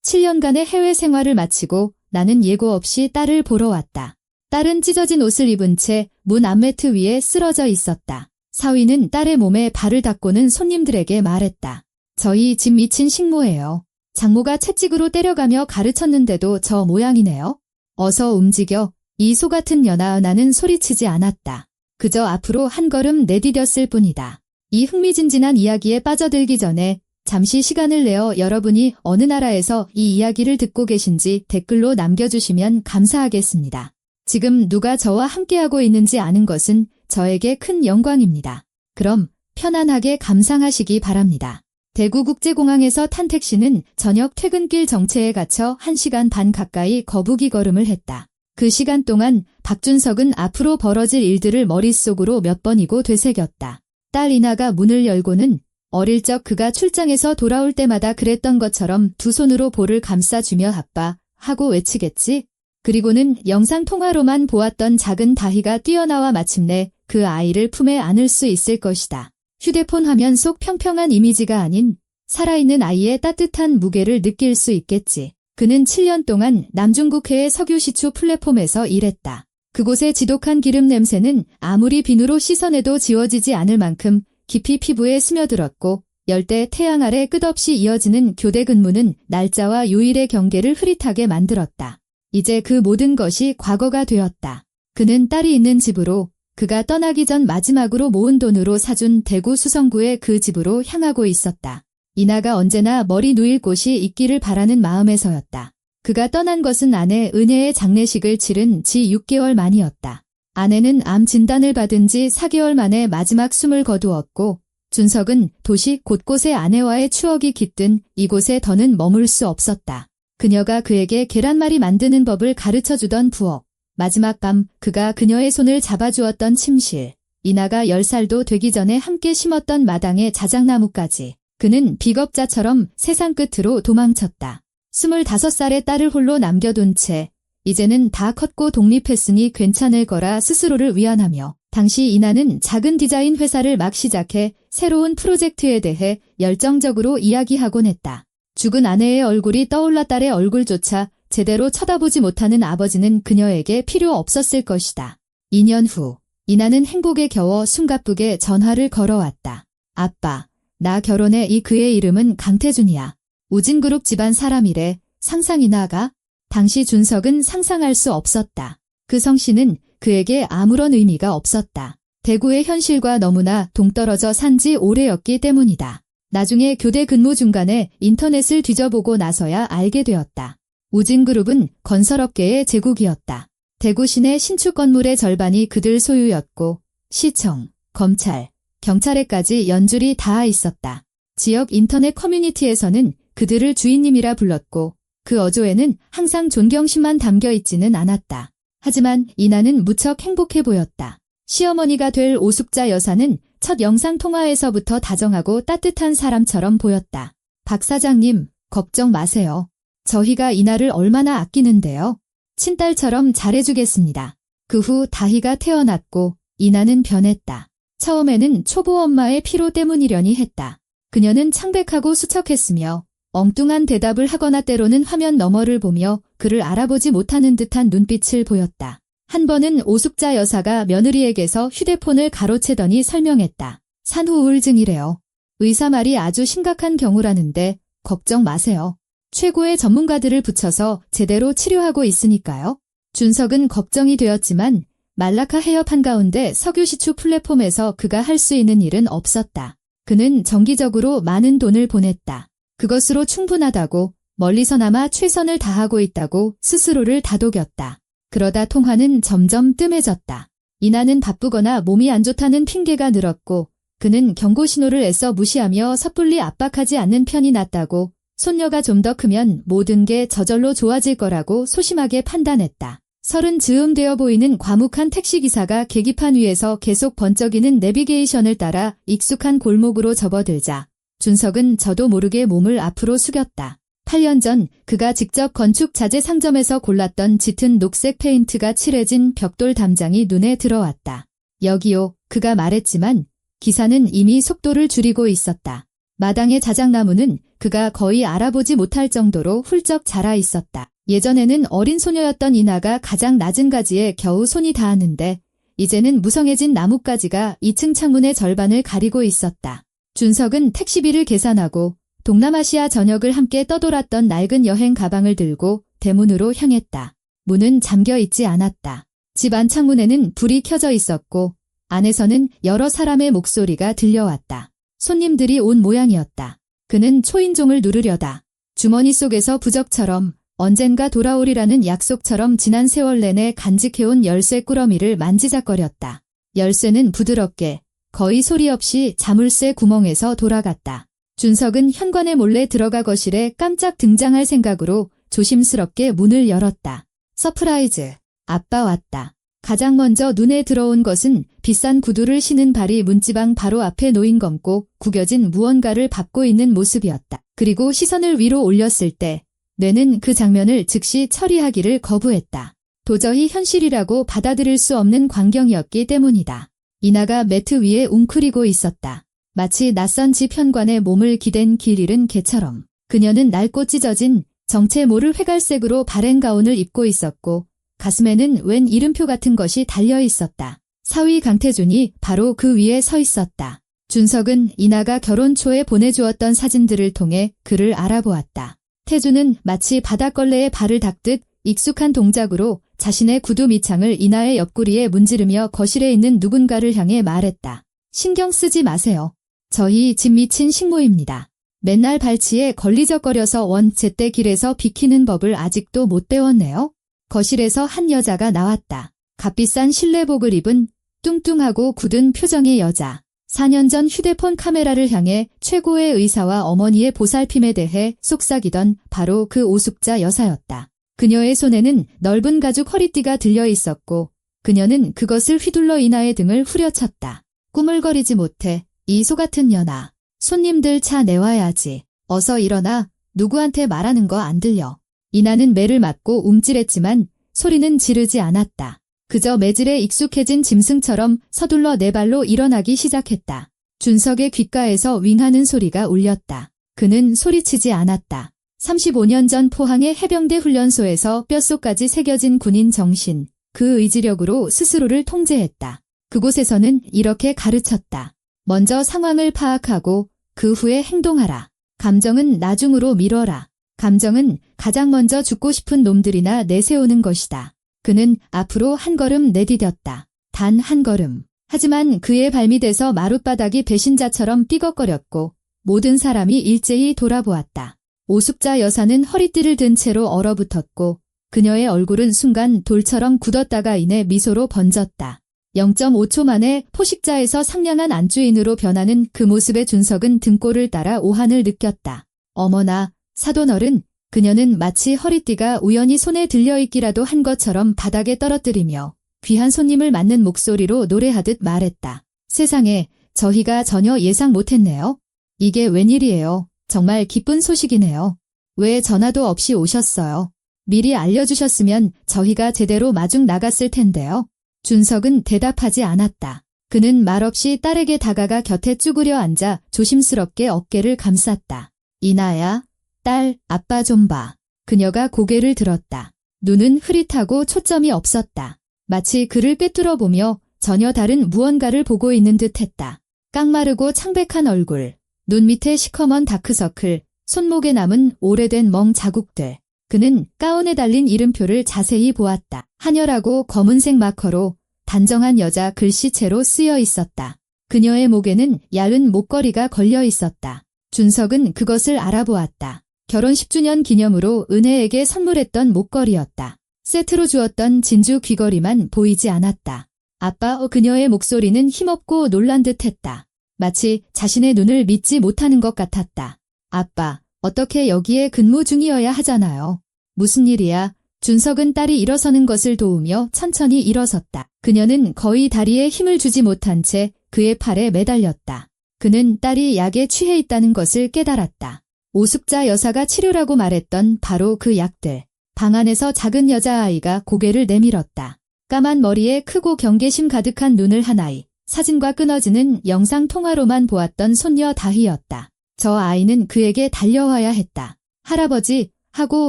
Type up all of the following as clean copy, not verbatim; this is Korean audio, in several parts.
7년간의 해외 생활을 마치고 나는 예고 없이 딸을 보러 왔다. 딸은 찢어진 옷을 입은 채 문 앞매트 위에 쓰러져 있었다. 사위는 딸의 몸에 발을 닦고는 손님들에게 말했다. 저희 집 미친 식모예요. 장모가 채찍으로 때려가며 가르쳤는데도 저 모양이네요. 어서 움직여. 이 소같은 년아. 나는 소리치지 않았다. 그저 앞으로 한 걸음 내디뎠을 뿐이다. 이 흥미진진한 이야기에 빠져들기 전에 잠시 시간을 내어 여러분이 어느 나라에서 이 이야기를 듣고 계신지 댓글로 남겨주시면 감사하겠습니다. 지금 누가 저와 함께하고 있는지 아는 것은 저에게 큰 영광입니다. 그럼 편안하게 감상하시기 바랍니다. 대구국제공항에서 탄 택시는 저녁 퇴근길 정체에 갇혀 1시간 반 가까이 거북이 걸음을 했다. 그 시간 동안 박준석은 앞으로 벌어질 일들을 머릿속으로 몇 번이고 되새겼다. 딸 이나가 문을 열고는 어릴 적 그가 출장에서 돌아올 때마다 그랬던 것처럼 두 손으로 볼을 감싸주며 아빠 하고 외치겠지. 그리고는 영상통화로만 보았던 작은 다희가 뛰어나와 마침내 그 아이를 품에 안을 수 있을 것이다. 휴대폰 화면 속 평평한 이미지가 아닌 살아있는 아이의 따뜻한 무게를 느낄 수 있겠지. 그는 7년 동안 남중국해의 석유시추 플랫폼에서 일했다. 그곳의 지독한 기름 냄새는 아무리 비누로 씻어내도 지워지지 않을 만큼 깊이 피부에 스며들었고 열대 태양 아래 끝없이 이어지는 교대 근무는 날짜와 요일의 경계를 흐릿하게 만들었다. 이제 그 모든 것이 과거가 되었다. 그는 딸이 있는 집으로 그가 떠나기 전 마지막으로 모은 돈으로 사준 대구 수성구의 그 집으로 향하고 있었다. 이나가 언제나 머리 누일 곳이 있기를 바라는 마음에서였다. 그가 떠난 것은 아내 은혜의 장례식을 치른 지 6개월 만이었다. 아내는 암 진단을 받은 지 4개월 만에 마지막 숨을 거두었고 준석은 도시 곳곳에 아내와의 추억이 깃든 이곳에 더는 머물 수 없었다. 그녀가 그에게 계란말이 만드는 법을 가르쳐주던 부엌, 마지막 밤 그가 그녀의 손을 잡아주었던 침실, 이나가 10살도 되기 전에 함께 심었던 마당의 자작나무까지 그는 비겁자처럼 세상 끝으로 도망쳤다. 25살의 딸을 홀로 남겨둔 채 이제는 다 컸고 독립했으니 괜찮을 거라 스스로를 위안하며 당시 이나는 작은 디자인 회사를 막 시작해 새로운 프로젝트에 대해 열정적으로 이야기하곤 했다. 죽은 아내의 얼굴이 떠올라 딸의 얼굴조차 제대로 쳐다보지 못하는 아버지는 그녀에게 필요 없었을 것이다. 2년 후 이나는 행복에 겨워 숨가쁘게 전화를 걸어왔다. 아빠, 나 결혼해. 이 그의 이름은 강태준이야. 우진그룹 집안 사람이래. 상상이나가? 당시 준석은 상상할 수 없었다. 그 성씨는 그에게 아무런 의미가 없었다. 대구의 현실과 너무나 동떨어져 산 지 오래였기 때문이다. 나중에 교대 근무 중간에 인터넷을 뒤져보고 나서야 알게 되었다. 우진그룹은 건설업계의 제국이었다. 대구 시내 신축 건물의 절반이 그들 소유였고 시청, 검찰, 경찰에까지 연줄이 닿아 있었다. 지역 인터넷 커뮤니티에서는 그들을 주인님이라 불렀고 그 어조에는 항상 존경심만 담겨 있지는 않았다. 하지만 이나는 무척 행복해 보였다. 시어머니가 될 오숙자 여사는 첫 영상통화에서부터 다정하고 따뜻한 사람처럼 보였다. 박 사장님, 걱정 마세요. 저희가 이나를 얼마나 아끼는데요. 친딸처럼 잘해주겠습니다. 그 후 다희가 태어났고 이나는 변했다. 처음에는 초보 엄마의 피로 때문이려니 했다. 그녀는 창백하고 수척했으며 엉뚱한 대답을 하거나 때로는 화면 너머를 보며 그를 알아보지 못하는 듯한 눈빛을 보였다. 한 번은 오숙자 여사가 며느리에게서 휴대폰을 가로채더니 설명했다. 산후 우울증이래요. 의사 말이 아주 심각한 경우라는데 걱정 마세요. 최고의 전문가들을 붙여서 제대로 치료하고 있으니까요. 준석은 걱정이 되었지만 말라카 해협 한가운데 석유시추 플랫폼에서 그가 할 수 있는 일은 없었다. 그는 정기적으로 많은 돈을 보냈다. 그것으로 충분하다고 멀리서나마 최선을 다하고 있다고 스스로를 다독였다. 그러다 통화는 점점 뜸해졌다. 이나는 바쁘거나 몸이 안 좋다는 핑계가 늘었고 그는 경고 신호를 애써 무시하며 섣불리 압박하지 않는 편이 낫다고 손녀가 좀 더 크면 모든 게 저절로 좋아질 거라고 소심하게 판단했다. 30 즈음 되어 보이는 과묵한 택시기사가 계기판 위에서 계속 번쩍이는 내비게이션을 따라 익숙한 골목으로 접어들자 준석은 저도 모르게 몸을 앞으로 숙였다. 8년 전 그가 직접 건축 자재 상점에서 골랐던 짙은 녹색 페인트가 칠해진 벽돌 담장이 눈에 들어왔다. 여기요, 그가 말했지만 기사는 이미 속도를 줄이고 있었다. 마당의 자작나무는 그가 거의 알아보지 못할 정도로 훌쩍 자라 있었다. 예전에는 어린 소녀였던 이나가 가장 낮은 가지에 겨우 손이 닿았는데 이제는 무성해진 나뭇가지가 2층 창문의 절반을 가리고 있었다. 준석은 택시비를 계산하고 동남아시아 전역을 함께 떠돌았던 낡은 여행 가방을 들고 대문으로 향했다. 문은 잠겨 있지 않았다. 집 안 창문에는 불이 켜져 있었고 안에서는 여러 사람의 목소리가 들려왔다. 손님들이 온 모양이었다. 그는 초인종을 누르려다 주머니 속에서 부적처럼 언젠가 돌아오리라는 약속처럼 지난 세월 내내 간직해온 열쇠 꾸러미를 만지작거렸다. 열쇠는 부드럽게 거의 소리 없이 자물쇠 구멍에서 돌아갔다. 준석은 현관에 몰래 들어가 거실에 깜짝 등장할 생각으로 조심스럽게 문을 열었다. 서프라이즈. 아빠 왔다. 가장 먼저 눈에 들어온 것은 비싼 구두를 신은 발이 문지방 바로 앞에 놓인 검고 구겨진 무언가를 밟고 있는 모습이었다. 그리고 시선을 위로 올렸을 때 뇌는 그 장면을 즉시 처리하기를 거부했다. 도저히 현실이라고 받아들일 수 없는 광경이었기 때문이다. 이나가 매트 위에 웅크리고 있었다. 마치 낯선 집 현관에 몸을 기댄 길 잃은 개처럼. 그녀는 낡고 찢어진 정체 모를 회갈색으로 바랭 가운을 입고 있었고 가슴에는 웬 이름표 같은 것이 달려 있었다. 사위 강태준이 바로 그 위에 서 있었다. 준석은 이나가 결혼 초에 보내주었던 사진들을 통해 그를 알아보았다. 태준은 마치 바닷걸레에 발을 닦듯 익숙한 동작으로 자신의 구두 밑창을 이나의 옆구리에 문지르며 거실에 있는 누군가를 향해 말했다. 신경 쓰지 마세요. 저희 집 미친 식모입니다. 맨날 발치에 걸리적거려서 원 제때 길에서 비키는 법을 아직도 못 배웠네요. 거실에서 한 여자가 나왔다. 값비싼 실내복을 입은 뚱뚱하고 굳은 표정의 여자. 4년 전 휴대폰 카메라를 향해 최고의 의사와 어머니의 보살핌에 대해 속삭이던 바로 그 오숙자 여사였다. 그녀의 손에는 넓은 가죽 허리띠가 들려 있었고 그녀는 그것을 휘둘러 이나의 등을 후려쳤다. 꾸물거리지 못해 이 소같은 년아. 손님들 차 내와야지. 어서 일어나. 누구한테 말하는 거 안 들려. 이나는 매를 맞고 움찔했지만 소리는 지르지 않았다. 그저 매질에 익숙해진 짐승처럼 서둘러 네 발로 일어나기 시작했다. 준석의 귓가에서 윙하는 소리가 울렸다. 그는 소리치지 않았다. 35년 전 포항의 해병대 훈련소에서 뼛속까지 새겨진 군인 정신, 그 의지력으로 스스로를 통제했다. 그곳에서는 이렇게 가르쳤다. 먼저 상황을 파악하고 그 후에 행동하라. 감정은 나중으로 미뤄라. 감정은 가장 먼저 죽고 싶은 놈들이나 내세우는 것이다. 그는 앞으로 한 걸음 내디뎠다. 단 한 걸음. 하지만 그의 발밑에서 마룻바닥이 배신자처럼 삐걱거렸고 모든 사람이 일제히 돌아보았다. 오숙자 여사는 허리띠를 든 채로 얼어붙었고 그녀의 얼굴은 순간 돌처럼 굳었다가 이내 미소로 번졌다. 0.5초 만에 포식자에서 상냥한 안주인으로 변하는 그 모습에 준석은 등골을 따라 오한을 느꼈다. 어머나, 사돈어른. 그녀는 마치 허리띠가 우연히 손에 들려있기라도 한 것처럼 바닥에 떨어뜨리며 귀한 손님을 맞는 목소리로 노래하듯 말했다. 세상에, 저희가 전혀 예상 못했네요. 이게 웬일이에요. 정말 기쁜 소식이네요. 왜 전화도 없이 오셨어요? 미리 알려주셨으면 저희가 제대로 마중 나갔을 텐데요. 준석은 대답하지 않았다. 그는 말없이 딸에게 다가가 곁에 쭈그려 앉아 조심스럽게 어깨를 감쌌다. 이나야, 딸, 아빠 좀 봐. 그녀가 고개를 들었다. 눈은 흐릿하고 초점이 없었다. 마치 그를 꿰뚫어 보며 전혀 다른 무언가를 보고 있는 듯했다. 깡마르고 창백한 얼굴, 눈 밑에 시커먼 다크서클, 손목에 남은 오래된 멍 자국들. 그는 가운에 달린 이름표를 자세히 보았다. 한열하고 검은색 마커로 단정한 여자 글씨체로 쓰여 있었다. 그녀의 목에는 얇은 목걸이가 걸려 있었다. 준석은 그것을 알아보았다. 결혼 10주년 기념으로 은혜에게 선물했던 목걸이였다. 세트로 주었던 진주 귀걸이만 보이지 않았다. 아빠, 그녀의 목소리는 힘없고 놀란 듯했다. 마치 자신의 눈을 믿지 못하는 것 같았다. 아빠, 어떻게 여기에 근무 중이어야 하잖아요. 무슨 일이야? 준석은 딸이 일어서는 것을 도우며 천천히 일어섰다. 그녀는 거의 다리에 힘을 주지 못한 채 그의 팔에 매달렸다. 그는 딸이 약에 취해 있다는 것을 깨달았다. 오숙자 여사가 치료라고 말했던 바로 그 약들. 방 안에서 작은 여자아이가 고개를 내밀었다. 까만 머리에 크고 경계심 가득한 눈을 한 아이. 사진과 끊어지는 영상 통화로만 보았던 손녀 다희였다. 저 아이는 그에게 달려와야 했다. 할아버지 하고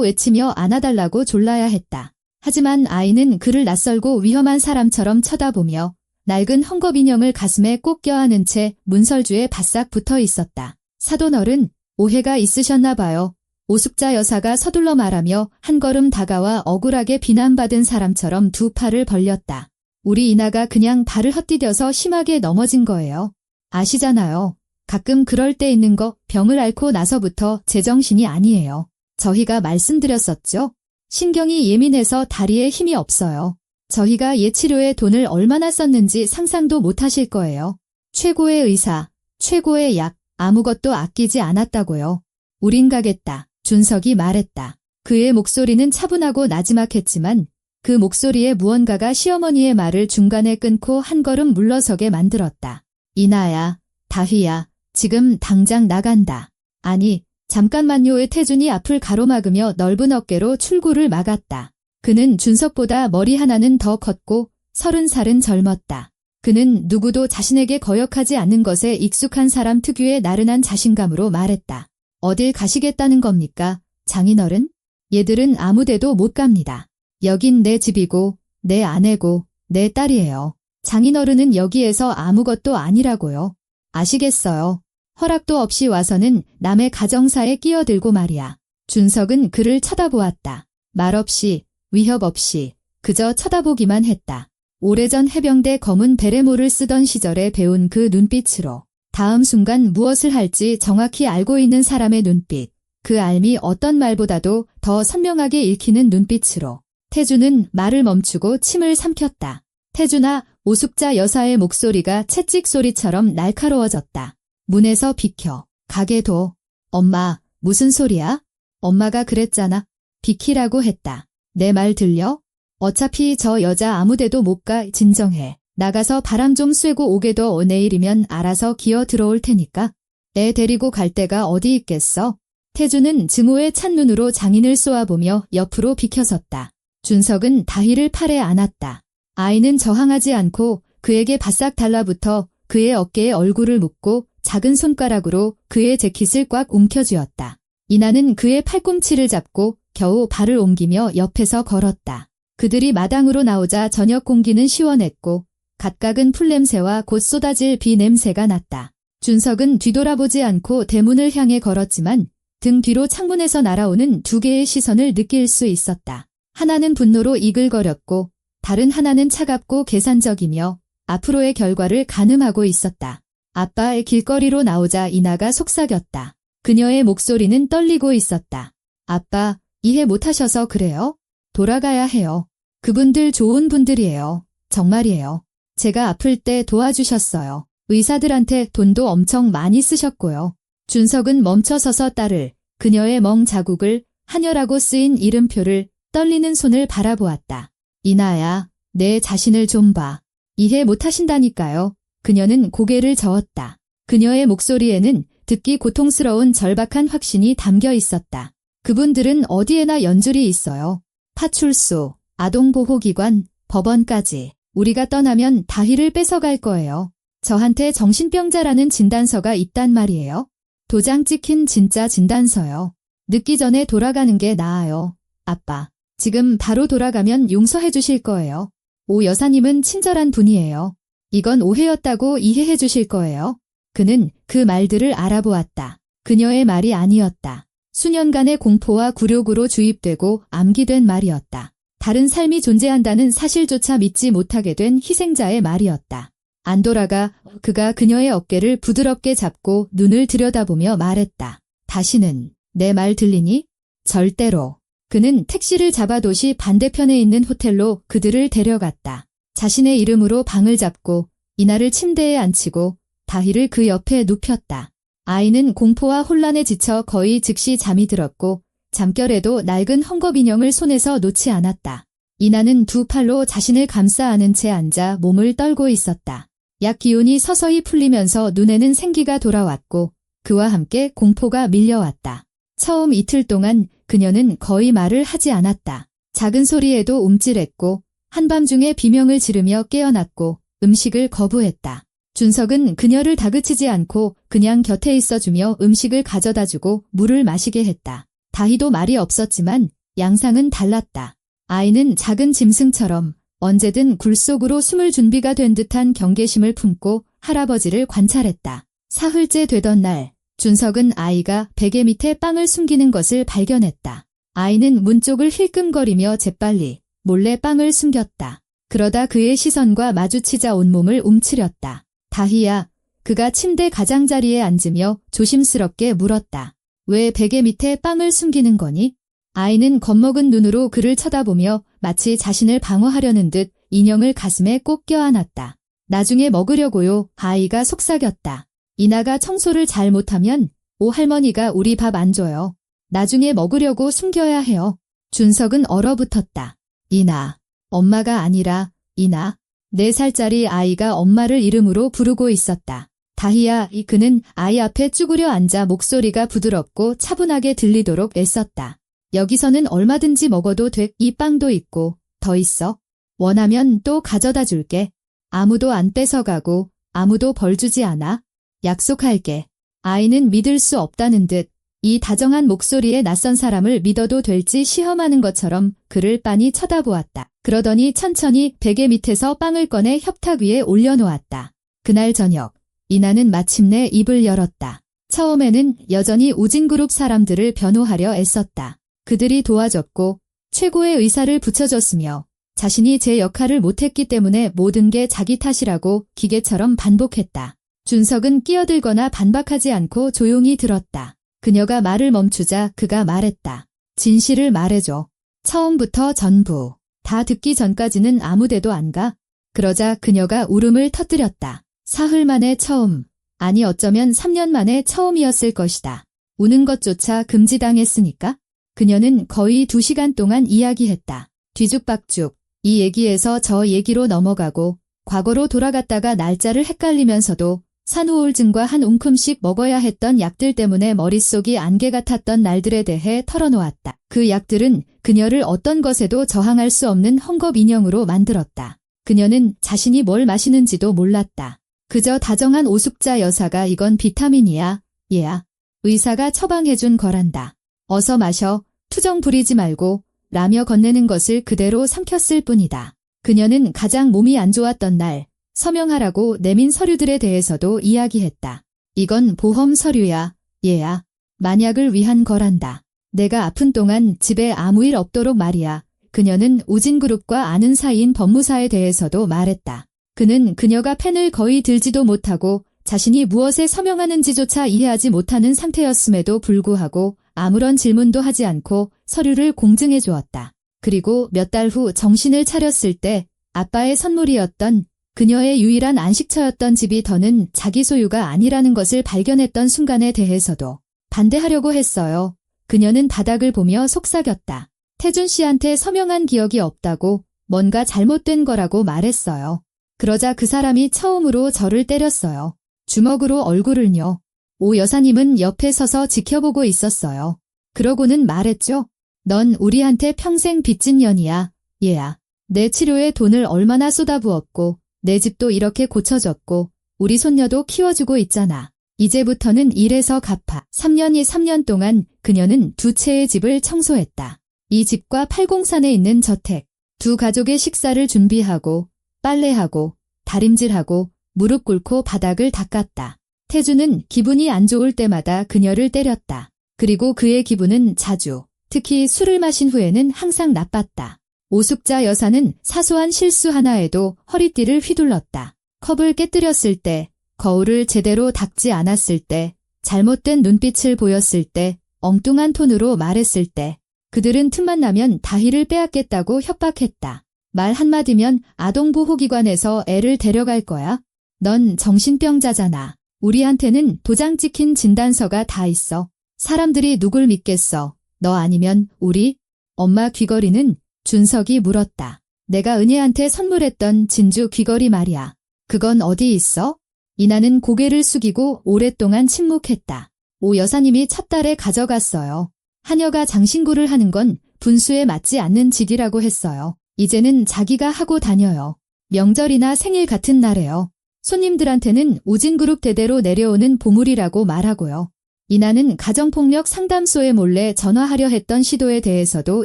외치며 안아달라고 졸라야 했다. 하지만 아이는 그를 낯설고 위험한 사람처럼 쳐다보며 낡은 헝겊인형을 가슴에 꼭 껴안은 채 문설주에 바싹 붙어 있었다. 사돈어른, 오해가 있으셨나 봐요. 오숙자 여사가 서둘러 말하며 한 걸음 다가와 억울하게 비난받은 사람처럼 두 팔을 벌렸다. 우리 이나가 그냥 발을 헛디뎌서 심하게 넘어진 거예요. 아시잖아요. 가끔 그럴 때 있는 거 병을 앓고 나서부터 제정신이 아니에요. 저희가 말씀드렸었죠. 신경이 예민해서 다리에 힘이 없어요. 저희가 예치료에 돈을 얼마나 썼는지 상상도 못하실 거예요. 최고의 의사, 최고의 약, 아무것도 아끼지 않았다고요. 우린 가겠다. 준석이 말했다. 그의 목소리는 차분하고 나지막했지만 그 목소리에 무언가가 시어머니의 말을 중간에 끊고 한 걸음 물러서게 만들었다. 이나야, 다휘야, 지금 당장 나간다. 아니, 잠깐만요의 태준이 앞을 가로막으며 넓은 어깨로 출구를 막았다. 그는 준석보다 머리 하나는 더 컸고 30살은 젊었다. 그는 누구도 자신에게 거역하지 않는 것에 익숙한 사람 특유의 나른한 자신감으로 말했다. 어딜 가시겠다는 겁니까, 장인어른? 얘들은 아무데도 못 갑니다. 여긴 내 집이고 내 아내고 내 딸이에요. 장인어른은 여기에서 아무것도 아니라고요. 아시겠어요? 허락도 없이 와서는 남의 가정사에 끼어들고 말이야. 준석은 그를 쳐다보았다. 말없이, 위협 없이, 그저 쳐다보기만 했다. 오래전 해병대 검은 베레모를 쓰던 시절에 배운 그 눈빛으로 다음 순간 무엇을 할지 정확히 알고 있는 사람의 눈빛, 그 알미 어떤 말보다도 더 선명하게 읽히는 눈빛으로 태준은 말을 멈추고 침을 삼켰다. 태준아, 오숙자 여사의 목소리가 채찍 소리처럼 날카로워졌다. 문에서 비켜. 가게 둬. 엄마, 무슨 소리야? 엄마가 그랬잖아. 비키라고 했다. 내 말 들려? 어차피 저 여자 아무데도 못 가. 진정해. 나가서 바람 좀 쐬고 오게 둬. 내일이면 알아서 기어 들어올 테니까. 애 데리고 갈 데가 어디 있겠어? 태준은 증오의 찬 눈으로 장인을 쏘아보며 옆으로 비켜섰다. 준석은 다희를 팔에 안았다. 아이는 저항하지 않고 그에게 바싹 달라붙어 그의 어깨에 얼굴을 묻고 작은 손가락으로 그의 재킷을 꽉 움켜쥐었다. 이나는 그의 팔꿈치를 잡고 겨우 발을 옮기며 옆에서 걸었다. 그들이 마당으로 나오자 저녁 공기는 시원했고 갓각은 풀냄새와 곧 쏟아질 비 냄새가 났다. 준석은 뒤돌아보지 않고 대문을 향해 걸었지만 등 뒤로 창문에서 날아오는 두 개의 시선을 느낄 수 있었다. 하나는 분노로 이글거렸고 다른 하나는 차갑고 계산적이며 앞으로의 결과를 가늠하고 있었다. 아빠의 길거리로 나오자 이나가 속삭였다. 그녀의 목소리는 떨리고 있었다. 아빠, 이해 못하셔서 그래요? 돌아가야 해요. 그분들 좋은 분들이에요. 정말이에요. 제가 아플 때 도와주셨어요. 의사들한테 돈도 엄청 많이 쓰셨고요. 준석은 멈춰서서 딸을, 그녀의 멍 자국을, 한여라고 쓰인 이름표를, 떨리는 손을 바라보았다. 이나야, 내 자신을 좀 봐. 이해 못하신다니까요. 그녀는 고개를 저었다. 그녀의 목소리에는 듣기 고통스러운 절박한 확신이 담겨 있었다. 그분들은 어디에나 연줄이 있어요. 파출소, 아동보호기관, 법원까지. 우리가 떠나면 다희를 뺏어갈 거예요. 저한테 정신병자라는 진단서가 있단 말이에요. 도장 찍힌 진짜 진단서요. 늦기 전에 돌아가는 게 나아요. 아빠, 지금 바로 돌아가면 용서해 주실 거예요. 오 여사님은 친절한 분이에요. 이건 오해였다고 이해해 주실 거예요. 그는 그 말들을 알아보았다. 그녀의 말이 아니었다. 수년간의 공포와 굴욕으로 주입되고 암기된 말이었다. 다른 삶이 존재한다는 사실조차 믿지 못하게 된 희생자의 말이었다. 안 돌아가. 그가 그녀의 어깨를 부드럽게 잡고 눈을 들여다보며 말했다. 다시는 내 말 들리니? 절대로. 그는 택시를 잡아 도시 반대편에 있는 호텔로 그들을 데려갔다. 자신의 이름으로 방을 잡고 이나를 침대에 앉히고 다희를 그 옆에 눕혔다. 아이는 공포와 혼란에 지쳐 거의 즉시 잠이 들었고 잠결에도 낡은 헝겊인형을 손에서 놓지 않았다. 이나는 두 팔로 자신을 감싸 안은 채 앉아 몸을 떨고 있었다. 약 기운이 서서히 풀리면서 눈에는 생기가 돌아왔고 그와 함께 공포가 밀려왔다. 처음 이틀 동안 그녀는 거의 말을 하지 않았다. 작은 소리에도 움찔했고 한밤중에 비명을 지르며 깨어났고 음식을 거부했다. 준석은 그녀를 다그치지 않고 그냥 곁에 있어주며 음식을 가져다주고 물을 마시게 했다. 다희도 말이 없었지만 양상은 달랐다. 아이는 작은 짐승처럼 언제든 굴 속으로 숨을 준비가 된 듯한 경계심을 품고 할아버지를 관찰했다. 사흘째 되던 날, 준석은 아이가 베개 밑에 빵을 숨기는 것을 발견했다. 아이는 문 쪽을 힐끔거리며 재빨리 몰래 빵을 숨겼다. 그러다 그의 시선과 마주치자 온몸을 움츠렸다. 다희야, 그가 침대 가장자리에 앉으며 조심스럽게 물었다. 왜 베개 밑에 빵을 숨기는 거니? 아이는 겁먹은 눈으로 그를 쳐다보며 마치 자신을 방어하려는 듯 인형을 가슴에 꼭 껴안았다. 나중에 먹으려고요. 아이가 속삭였다. 이나가 청소를 잘 못하면 오할머니가 우리 밥 안 줘요. 나중에 먹으려고 숨겨야 해요. 준석은 얼어붙었다. 이나, 엄마가 아니라 이나. 4살짜리 아이가 엄마를 이름으로 부르고 있었다. 다희야, 그는 아이 앞에 쭈그려 앉아 목소리가 부드럽고 차분하게 들리도록 애썼다. 여기서는 얼마든지 먹어도 돼. 이 빵도 있고 더 있어. 원하면 또 가져다 줄게. 아무도 안 뺏어가고 아무도 벌 주지 않아. 약속할게. 아이는 믿을 수 없다는 듯 이 다정한 목소리에 낯선 사람을 믿어도 될지 시험하는 것처럼 그를 빤히 쳐다보았다. 그러더니 천천히 베개 밑에서 빵을 꺼내 협탁 위에 올려놓았다. 그날 저녁, 이나는 마침내 입을 열었다. 처음에는 여전히 우진그룹 사람들을 변호하려 애썼다. 그들이 도와줬고 최고의 의사를 붙여줬으며 자신이 제 역할을 못했기 때문에 모든 게 자기 탓이라고 기계처럼 반복했다. 준석은 끼어들거나 반박하지 않고 조용히 들었다. 그녀가 말을 멈추자 그가 말했다. 진실을 말해줘. 처음부터 전부. 다 듣기 전까지는 아무데도 안 가. 그러자 그녀가 울음을 터뜨렸다. 사흘 만에 처음. 아니 어쩌면 3년 만에 처음이었을 것이다. 우는 것조차 금지당했으니까. 그녀는 거의 2시간 동안 이야기했다. 뒤죽박죽. 이 얘기에서 저 얘기로 넘어가고 과거로 돌아갔다가 날짜를 헷갈리면서도 산후우울증과 한 움큼씩 먹어야 했던 약들 때문에 머릿속이 안개 같았던 날들에 대해 털어놓았다. 그 약들은 그녀를 어떤 것에도 저항할 수 없는 헝겊 인형으로 만들었다. 그녀는 자신이 뭘 마시는지도 몰랐다. 그저 다정한 오숙자 여사가 이건 비타민이야, 얘야. 의사가 처방해준 거란다. 어서 마셔. 투정 부리지 말고 라며 건네는 것을 그대로 삼켰을 뿐이다. 그녀는 가장 몸이 안 좋았던 날 서명하라고 내민 서류들에 대해서도 이야기했다. 이건 보험 서류야, 얘야. 만약을 위한 거란다. 내가 아픈 동안 집에 아무 일 없도록 말이야. 그녀는 우진그룹과 아는 사이인 법무사에 대해서도 말했다. 그는 그녀가 펜을 거의 들지도 못하고 자신이 무엇에 서명하는지조차 이해하지 못하는 상태였음에도 불구하고 아무런 질문도 하지 않고 서류를 공증해 주었다. 그리고 몇 달 후 정신을 차렸을 때 아빠의 선물이었던 그녀의 유일한 안식처였던 집이 더는 자기 소유가 아니라는 것을 발견했던 순간에 대해서도 반대하려고 했어요. 그녀는 바닥을 보며 속삭였다. 태준 씨한테 서명한 기억이 없다고 뭔가 잘못된 거라고 말했어요. 그러자 그 사람이 처음으로 저를 때렸어요. 주먹으로 얼굴을요. 오 여사님은 옆에 서서 지켜보고 있었어요. 그러고는 말했죠. 넌 우리한테 평생 빚진 년이야, 얘야. 내 치료에 돈을 얼마나 쏟아부었고 내 집도 이렇게 고쳐줬고 우리 손녀도 키워주고 있잖아. 이제부터는 일해서 갚아. 3년 동안 그녀는 2채의 집을 청소했다. 이 집과 팔공산에 있는 저택. 2 가족의 식사를 준비하고 빨래하고 다림질하고 무릎 꿇고 바닥을 닦았다. 태주는 기분이 안 좋을 때마다 그녀를 때렸다. 그리고 그의 기분은 자주, 특히 술을 마신 후에는 항상 나빴다. 오숙자 여사는 사소한 실수 하나에도 허리띠를 휘둘렀다. 컵을 깨뜨렸을 때, 거울을 제대로 닦지 않았을 때, 잘못된 눈빛을 보였을 때, 엉뚱한 톤으로 말했을 때, 그들은 틈만 나면 다희를 빼앗겠다고 협박했다. 말 한마디면 아동보호기관에서 애를 데려갈 거야. 넌 정신병자잖아. 우리한테는 도장 찍힌 진단서가 다 있어. 사람들이 누굴 믿겠어. 너 아니면 우리? 엄마 귀걸이는? 준석이 물었다. 내가 은혜한테 선물했던 진주 귀걸이 말이야. 그건 어디 있어? 이나는 고개를 숙이고 오랫동안 침묵했다. 오 여사님이 첫달에 가져갔어요. 하녀가 장신구를 하는 건 분수에 맞지 않는 직이라고 했어요. 이제는 자기가 하고 다녀요. 명절이나 생일 같은 날에요. 손님들한테는 우진그룹 대대로 내려오는 보물이라고 말하고요. 이나는 가정폭력 상담소에 몰래 전화하려 했던 시도에 대해서도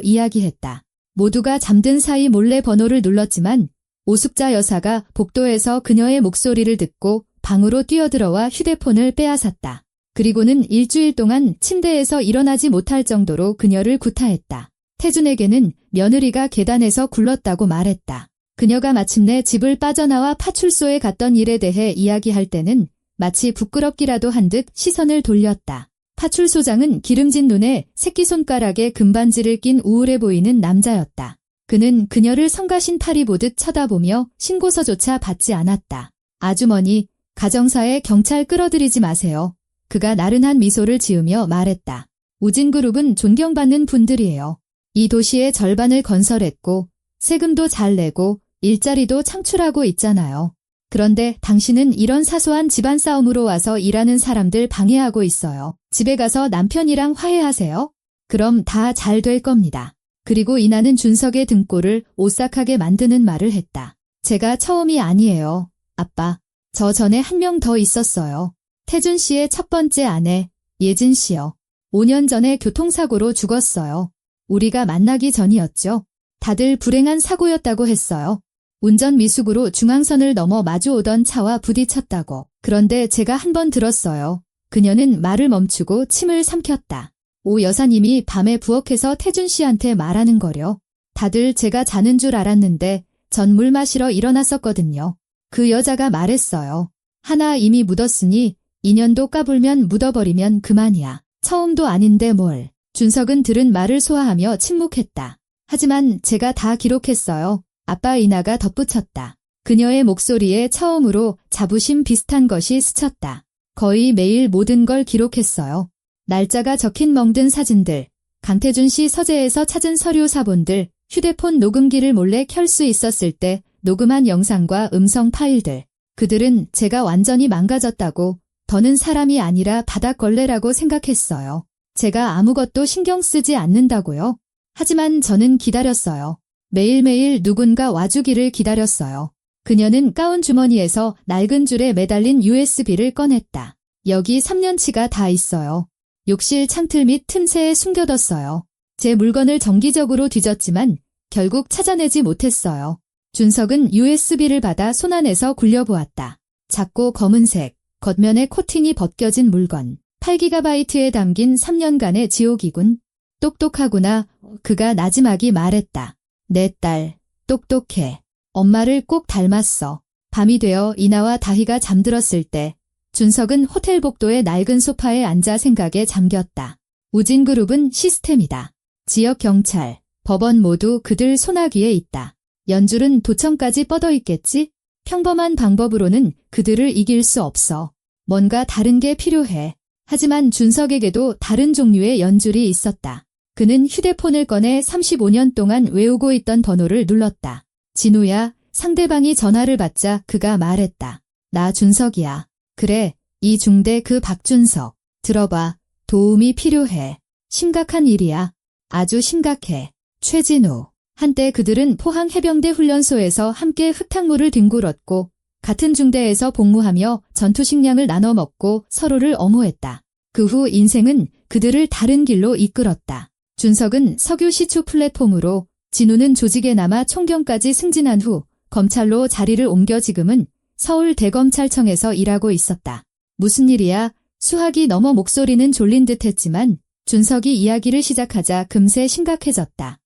이야기했다. 모두가 잠든 사이 몰래 번호를 눌렀지만 오숙자 여사가 복도에서 그녀의 목소리를 듣고 방으로 뛰어들어와 휴대폰을 빼앗았다. 그리고는 일주일 동안 침대에서 일어나지 못할 정도로 그녀를 구타했다. 태준에게는 며느리가 계단에서 굴렀다고 말했다. 그녀가 마침내 집을 빠져나와 파출소에 갔던 일에 대해 이야기할 때는 마치 부끄럽기라도 한 듯 시선을 돌렸다. 파출소장은 기름진 눈에 새끼손가락에 금반지를 낀 우울해 보이는 남자였다. 그는 그녀를 성가신 파리 보듯 쳐다보며 신고서조차 받지 않았다. 아주머니, 가정사에 경찰 끌어들이지 마세요. 그가 나른한 미소를 지으며 말했다. 우진그룹은 존경받는 분들이에요. 이 도시의 절반을 건설했고 세금도 잘 내고 일자리도 창출하고 있잖아요. 그런데 당신은 이런 사소한 집안 싸움으로 와서 일하는 사람들 방해하고 있어요. 집에 가서 남편이랑 화해하세요. 그럼 다 잘 될 겁니다. 그리고 이나는 준석의 등골을 오싹하게 만드는 말을 했다. 제가 처음이 아니에요. 아빠, 저 전에 한 명 더 있었어요. 태준 씨의 첫 번째 아내, 예진 씨요. 5년 전에 교통사고로 죽었어요. 우리가 만나기 전이었죠. 다들 불행한 사고였다고 했어요. 운전 미숙으로 중앙선을 넘어 마주오던 차와 부딪혔다고. 그런데 제가 한 번 들었어요. 그녀는 말을 멈추고 침을 삼켰다. 오 여사님이 밤에 부엌에서 태준 씨한테 말하는 거려. 다들 제가 자는 줄 알았는데 전 물 마시러 일어났었거든요. 그 여자가 말했어요. 하나 이미 묻었으니 인연도 까불면 묻어버리면 그만이야. 처음도 아닌데 뭘. 준석은 들은 말을 소화하며 침묵했다. 하지만 제가 다 기록했어요. 아빠 이나가 덧붙였다. 그녀의 목소리에 처음으로 자부심 비슷한 것이 스쳤다. 거의 매일 모든 걸 기록했어요. 날짜가 적힌 멍든 사진들, 강태준 씨 서재에서 찾은 서류 사본들, 휴대폰 녹음기를 몰래 켤 수 있었을 때 녹음한 영상과 음성 파일들. 그들은 제가 완전히 망가졌다고, 더는 사람이 아니라 바닥걸레라고 생각했어요. 제가 아무것도 신경 쓰지 않는다고요. 하지만 저는 기다렸어요. 매일매일 누군가 와주기를 기다렸어요. 그녀는 가운 주머니에서 낡은 줄에 매달린 USB를 꺼냈다. 여기 3년치가 다 있어요. 욕실 창틀 및 틈새에 숨겨뒀어요. 제 물건을 정기적으로 뒤졌지만 결국 찾아내지 못했어요. 준석은 USB를 받아 손안에서 굴려보았다. 작고 검은색, 겉면에 코팅이 벗겨진 물건. 8GB에 담긴 3년간의 지옥이군. 똑똑하구나. 그가 나지막이 말했다. 내 딸, 똑똑해. 엄마를 꼭 닮았어. 밤이 되어 이나와 다희가 잠들었을 때 준석은 호텔 복도의 낡은 소파에 앉아 생각에 잠겼다. 우진그룹은 시스템이다. 지역 경찰, 법원 모두 그들 손아귀에 있다. 연줄은 도청까지 뻗어 있겠지? 평범한 방법으로는 그들을 이길 수 없어. 뭔가 다른 게 필요해. 하지만 준석에게도 다른 종류의 연줄이 있었다. 그는 휴대폰을 꺼내 35년 동안 외우고 있던 번호를 눌렀다. 진우야, 상대방이 전화를 받자 그가 말했다. 나 준석이야. 그래, 이 중대 그 박준석. 들어봐, 도움이 필요해. 심각한 일이야. 아주 심각해. 최진우. 한때 그들은 포항 해병대 훈련소에서 함께 흙탕물을 뒹굴었고 같은 중대에서 복무하며 전투식량을 나눠 먹고 서로를 엄호했다. 그 후 인생은 그들을 다른 길로 이끌었다. 준석은 석유 시추 플랫폼으로, 진우는 조직에 남아 총경까지 승진한 후 검찰로 자리를 옮겨 지금은 서울 대검찰청에서 일하고 있었다. 무슨 일이야? 수학이 넘어 목소리는 졸린 듯 했지만 준석이 이야기를 시작하자 금세 심각해졌다.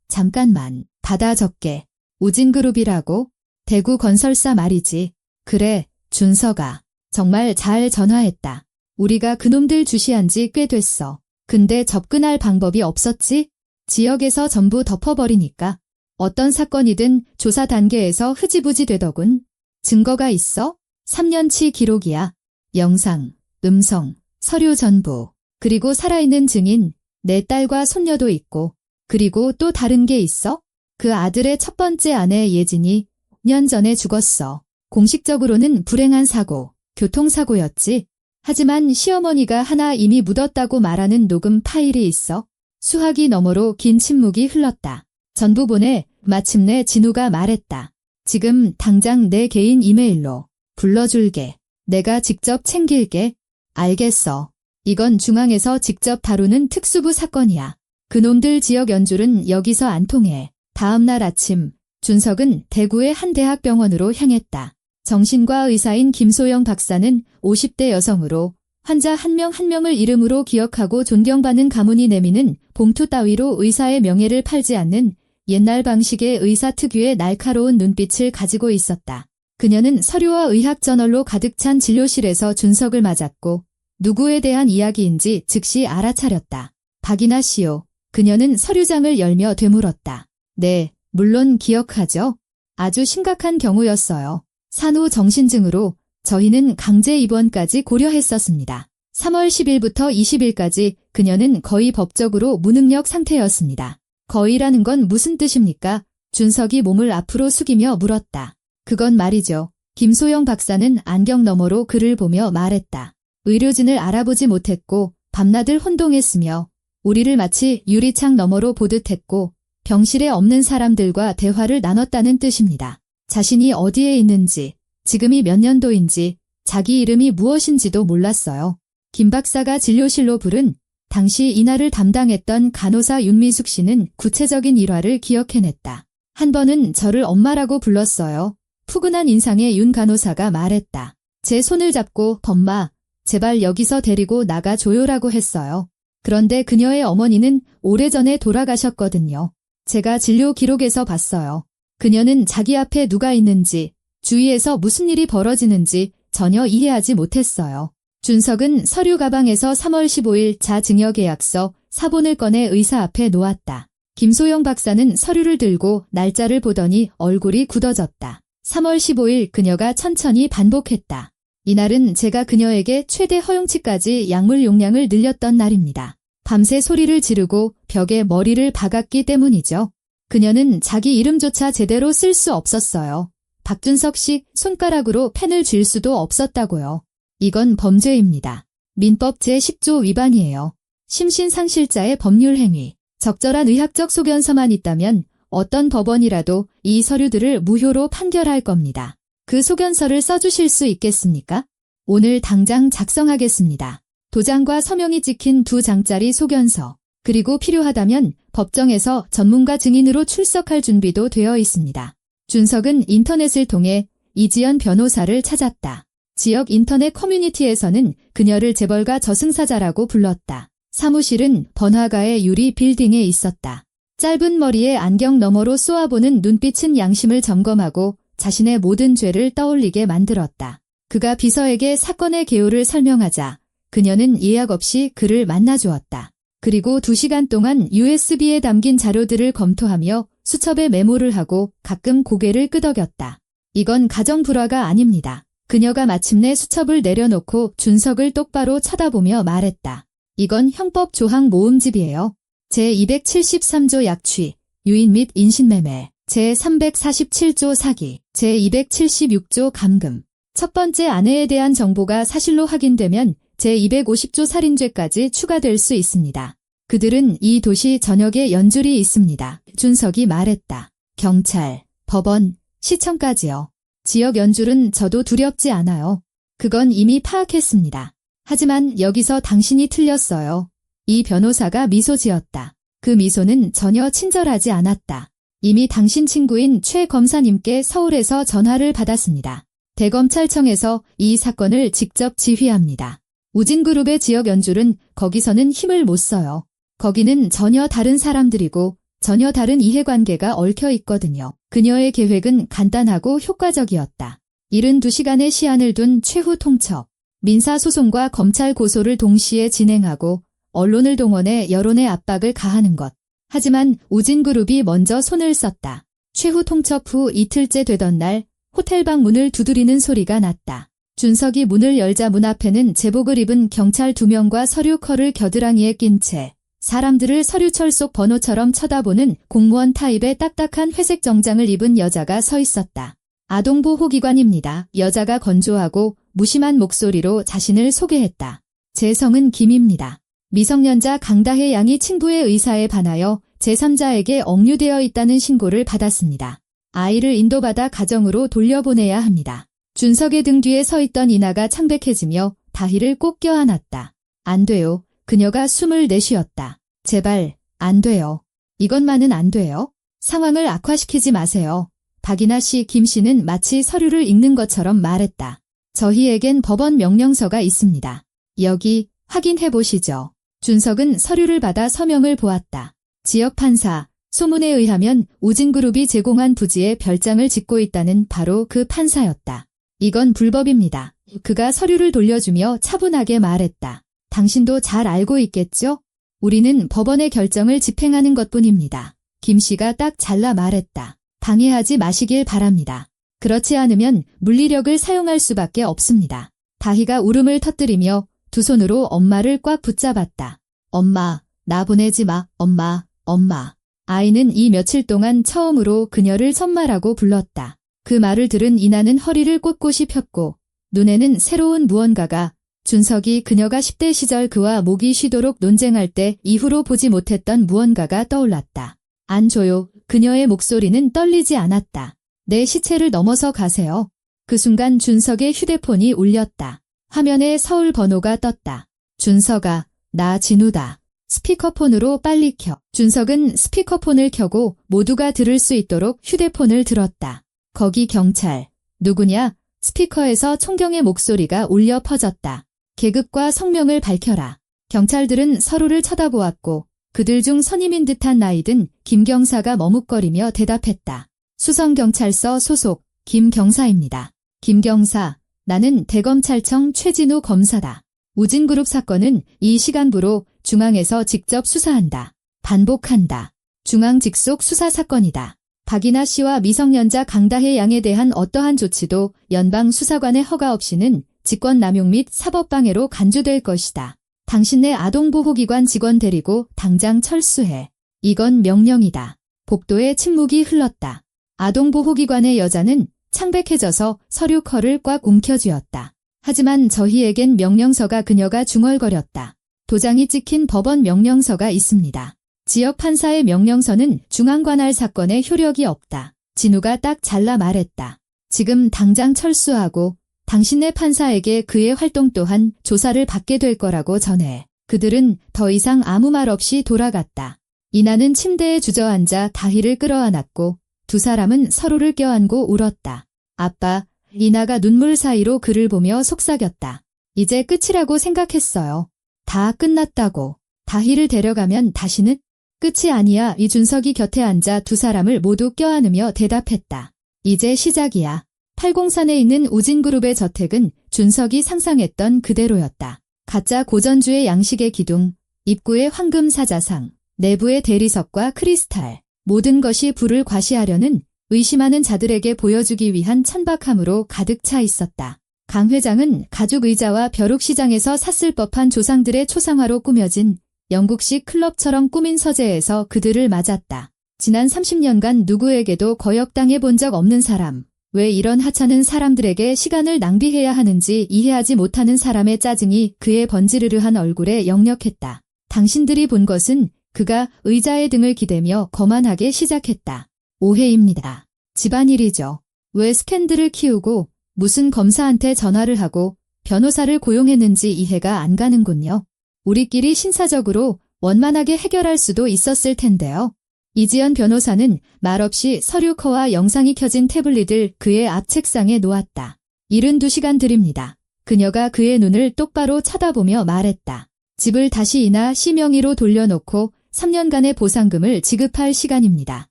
잠깐만. 받아 적게. 우진그룹이라고? 대구 건설사 말이지. 그래, 준석아. 정말 잘 전화했다. 우리가 그놈들 주시한 지 꽤 됐어. 근데 접근할 방법이 없었지? 지역에서 전부 덮어버리니까. 어떤 사건이든 조사 단계에서 흐지부지 되더군. 증거가 있어? 3년치 기록이야. 영상, 음성, 서류 전부. 그리고 살아있는 증인, 내 딸과 손녀도 있고. 그리고 또 다른 게 있어? 그 아들의 첫 번째 아내 예진이 5년 전에 죽었어. 공식적으로는 불행한 사고, 교통사고였지. 하지만 시어머니가 하나 이미 묻었다고 말하는 녹음 파일이 있어. 수화기 너머로 긴 침묵이 흘렀다. 전부 보내. 마침내 진우가 말했다. 지금 당장 내 개인 이메일로. 불러줄게. 내가 직접 챙길게. 알겠어. 이건 중앙에서 직접 다루는 특수부 사건이야. 그놈들 지역 연줄은 여기서 안 통해. 다음 날 아침, 준석은 대구의 한 대학병원으로 향했다. 정신과 의사인 김소영 박사는 50대 여성으로 환자 한 명 한 명을 이름으로 기억하고 존경받는 가문이 내미는 봉투 따위로 의사의 명예를 팔지 않는 옛날 방식의 의사 특유의 날카로운 눈빛을 가지고 있었다. 그녀는 서류와 의학저널로 가득 찬 진료실에서 준석을 맞았고 누구에 대한 이야기인지 즉시 알아차렸다. 박이나 씨요. 그녀는 서류장을 열며 되물었다. 네, 물론 기억하죠. 아주 심각한 경우였어요. 산후 정신증으로 저희는 강제 입원까지 고려했었습니다. 3월 10일부터 20일까지 그녀는 거의 법적으로 무능력 상태였습니다. 거의라는 건 무슨 뜻입니까? 준석이 몸을 앞으로 숙이며 물었다. 그건 말이죠. 김소영 박사는 안경 너머로 그를 보며 말했다. 의료진을 알아보지 못했고 밤낮을 혼동했으며 우리를 마치 유리창 너머로 보듯 했고 병실에 없는 사람들과 대화를 나눴다는 뜻입니다. 자신이 어디에 있는지, 지금이 몇 년도인지, 자기 이름이 무엇인지도 몰랐어요. 김 박사가 진료실로 부른 당시 이날을 담당했던 간호사 윤미숙 씨는 구체적인 일화를 기억해냈다. 한 번은 저를 엄마라고 불렀어요. 푸근한 인상의 윤 간호사가 말했다. 제 손을 잡고 엄마, 제발 여기서 데리고 나가줘요라고 했어요. 그런데 그녀의 어머니는 오래전에 돌아가셨거든요. 제가 진료 기록에서 봤어요. 그녀는 자기 앞에 누가 있는지, 주위에서 무슨 일이 벌어지는지 전혀 이해하지 못했어요. 준석은 서류 가방에서 3월 15일 자증여계약서 사본을 꺼내 의사 앞에 놓았다. 김소영 박사는 서류를 들고 날짜를 보더니 얼굴이 굳어졌다. 3월 15일 그녀가 천천히 반복했다. 이날은 제가 그녀에게 최대 허용치까지 약물 용량을 늘렸던 날입니다. 밤새 소리를 지르고 벽에 머리를 박았기 때문이죠. 그녀는 자기 이름조차 제대로 쓸 수 없었어요. 박준석 씨 손가락으로 펜을 쥘 수도 없었다고요. 이건 범죄입니다. 민법 제10조 위반이에요. 심신상실자의 법률행위. 적절한 의학적 소견서만 있다면 어떤 법원이라도 이 서류들을 무효로 판결할 겁니다. 그 소견서를 써주실 수 있겠습니까? 오늘 당장 작성하겠습니다. 도장과 서명이 찍힌 2장짜리 소견서. 그리고 필요하다면 법정에서 전문가 증인으로 출석할 준비도 되어 있습니다. 준석은 인터넷을 통해 이지연 변호사를 찾았다. 지역 인터넷 커뮤니티에서는 그녀를 재벌가 저승사자라고 불렀다. 사무실은 번화가의 유리 빌딩에 있었다. 짧은 머리에 안경 너머로 쏘아보는 눈빛은 양심을 점검하고 자신의 모든 죄를 떠올리게 만들었다. 그가 비서에게 사건의 개요를 설명하자 그녀는 예약 없이 그를 만나주었다. 그리고 2시간 동안 USB에 담긴 자료들을 검토하며 수첩에 메모를 하고 가끔 고개를 끄덕였다. 이건 가정불화가 아닙니다. 그녀가 마침내 수첩을 내려놓고 준석을 똑바로 쳐다보며 말했다. 이건 형법 조항 모음집이에요. 제273조 약취, 유인 및 인신매매, 제347조 사기, 제276조 감금. 첫 번째 아내에 대한 정보가 사실로 확인되면 제250조 살인죄까지 추가될 수 있습니다. 그들은 이 도시 전역에 연줄이 있습니다. 준석이 말했다. 경찰, 법원, 시청까지요. 지역 연줄은 저도 두렵지 않아요. 그건 이미 파악했습니다. 하지만 여기서 당신이 틀렸어요. 이 변호사가 미소 지었다. 그 미소는 전혀 친절하지 않았다. 이미 당신 친구인 최 검사님께 서울에서 전화를 받았습니다. 대검찰청에서 이 사건을 직접 지휘합니다. 우진그룹의 지역 연줄은 거기서는 힘을 못 써요. 거기는 전혀 다른 사람들이고 전혀 다른 이해관계가 얽혀 있거든요. 그녀의 계획은 간단하고 효과적이었다. 72시간의 시한을 둔 최후 통첩, 민사소송과 검찰 고소를 동시에 진행하고 언론을 동원해 여론의 압박을 가하는 것. 하지만 우진그룹이 먼저 손을 썼다. 최후 통첩 후 이틀째 되던 날 호텔방 문을 두드리는 소리가 났다. 준석이 문을 열자 문 앞에는 제복을 입은 경찰 2명과 서류컬을 겨드랑이에 낀 채 사람들을 서류철 속 번호처럼 쳐다보는 공무원 타입의 딱딱한 회색 정장을 입은 여자가 서 있었다. 아동보호기관입니다. 여자가 건조하고 무심한 목소리로 자신을 소개했다. 제 성은 김입니다. 미성년자 강다혜 양이 친부의 의사에 반하여 제3자에게 억류되어 있다는 신고를 받았습니다. 아이를 인도받아 가정으로 돌려보내야 합니다. 준석의 등 뒤에 서 있던 이나가 창백해지며 다희를 꼭 껴안았다. 안 돼요. 그녀가 숨을 내쉬었다. 제발, 안 돼요. 이것만은 안 돼요. 상황을 악화시키지 마세요. 박이나 씨, 김 씨는 마치 서류를 읽는 것처럼 말했다. 저희에겐 법원 명령서가 있습니다. 여기 확인해 보시죠. 준석은 서류를 받아 서명을 보았다. 지역판사, 소문에 의하면 우진그룹이 제공한 부지에 별장을 짓고 있다는 바로 그 판사였다. 이건 불법입니다. 그가 서류를 돌려주며 차분하게 말했다. 당신도 잘 알고 있겠죠? 우리는 법원의 결정을 집행하는 것뿐입니다. 김 씨가 딱 잘라 말했다. 방해하지 마시길 바랍니다. 그렇지 않으면 물리력을 사용할 수밖에 없습니다. 다희가 울음을 터뜨리며 두 손으로 엄마를 꽉 붙잡았다. 엄마, 나 보내지 마, 엄마, 엄마. 아이는 이 며칠 동안 처음으로 그녀를 선마라고 불렀다. 그 말을 들은 이나는 허리를 꼿꼿이 폈고 눈에는 새로운 무언가가 준석이 그녀가 10대 시절 그와 목이 쉬도록 논쟁할 때 이후로 보지 못했던 무언가가 떠올랐다. 안 줘요. 그녀의 목소리는 떨리지 않았다. 내 시체를 넘어서 가세요. 그 순간 준석의 휴대폰이 울렸다. 화면에 서울 번호가 떴다. 준석아, 나 진우다. 스피커폰으로 빨리 켜. 준석은 스피커폰을 켜고 모두가 들을 수 있도록 휴대폰을 들었다. 거기 경찰. 누구냐? 스피커에서 총경의 목소리가 울려 퍼졌다. 계급과 성명을 밝혀라. 경찰들은 서로를 쳐다보았고 그들 중 선임인 듯한 나이든 김 경사가 머뭇거리며 대답했다. 수성경찰서 소속 김 경사입니다. 김 경사, 나는 대검찰청 최진우 검사다. 우진그룹 사건은 이 시간부로 중앙에서 직접 수사한다. 반복한다. 중앙 직속 수사 사건이다. 박이나 씨와 미성년자 강다혜 양에 대한 어떠한 조치도 연방 수사관의 허가 없이는 직권남용 및 사법방해로 간주될 것이다. 당신네 아동보호기관 직원 데리고 당장 철수해. 이건 명령이다. 복도에 침묵이 흘렀다. 아동보호기관의 여자는 창백해져서 서류 컬을 꽉 움켜쥐었다. 하지만 저희에겐 명령서가 그녀가 중얼거렸다. 도장이 찍힌 법원 명령서가 있습니다. 지역 판사의 명령서는 중앙관할 사건에 효력이 없다. 진우가 딱 잘라 말했다. 지금 당장 철수하고 당신네 판사에게 그의 활동 또한 조사를 받게 될 거라고 전해. 그들은 더 이상 아무 말 없이 돌아갔다. 이나는 침대에 주저앉아 다희를 끌어안았고 두 사람은 서로를 껴안고 울었다. 아빠, 이나가 눈물 사이로 그를 보며 속삭였다. 이제 끝이라고 생각했어요. 다 끝났다고. 다희를 데려가면 다시는? 끝이 아니야. 이준석이 곁에 앉아 두 사람을 모두 껴안으며 대답했다. 이제 시작이야. 팔공산에 있는 우진그룹의 저택은 준석이 상상했던 그대로였다. 가짜 고전주의 양식의 기둥, 입구의 황금 사자상, 내부의 대리석과 크리스탈, 모든 것이 불을 과시하려는 의심하는 자들에게 보여주기 위한 천박함으로 가득 차 있었다. 강 회장은 가죽 의자와 벼룩시장에서 샀을 법한 조상들의 초상화로 꾸며진 영국식 클럽처럼 꾸민 서재에서 그들을 맞았다. 지난 30년간 누구에게도 거역당해 본 적 없는 사람, 왜 이런 하찮은 사람들에게 시간을 낭비해야 하는지 이해하지 못하는 사람의 짜증이 그의 번지르르한 얼굴에 역력했다. 당신들이 본 것은 그가 의자에 등을 기대며 거만하게 시작했다. 오해입니다. 집안일이죠. 왜 스캔들을 키우고 무슨 검사한테 전화를 하고 변호사를 고용했는지 이해가 안 가는군요. 우리끼리 신사적으로 원만하게 해결할 수도 있었을 텐데요. 이지연 변호사는 말없이 서류커와 영상이 켜진 태블릿을 그의 앞 책상에 놓았다. 72시간 드립니다. 그녀가 그의 눈을 똑바로 쳐다보며 말했다. 집을 다시 이나 씨 명의로 돌려놓고 3년간의 보상금을 지급할 시간입니다.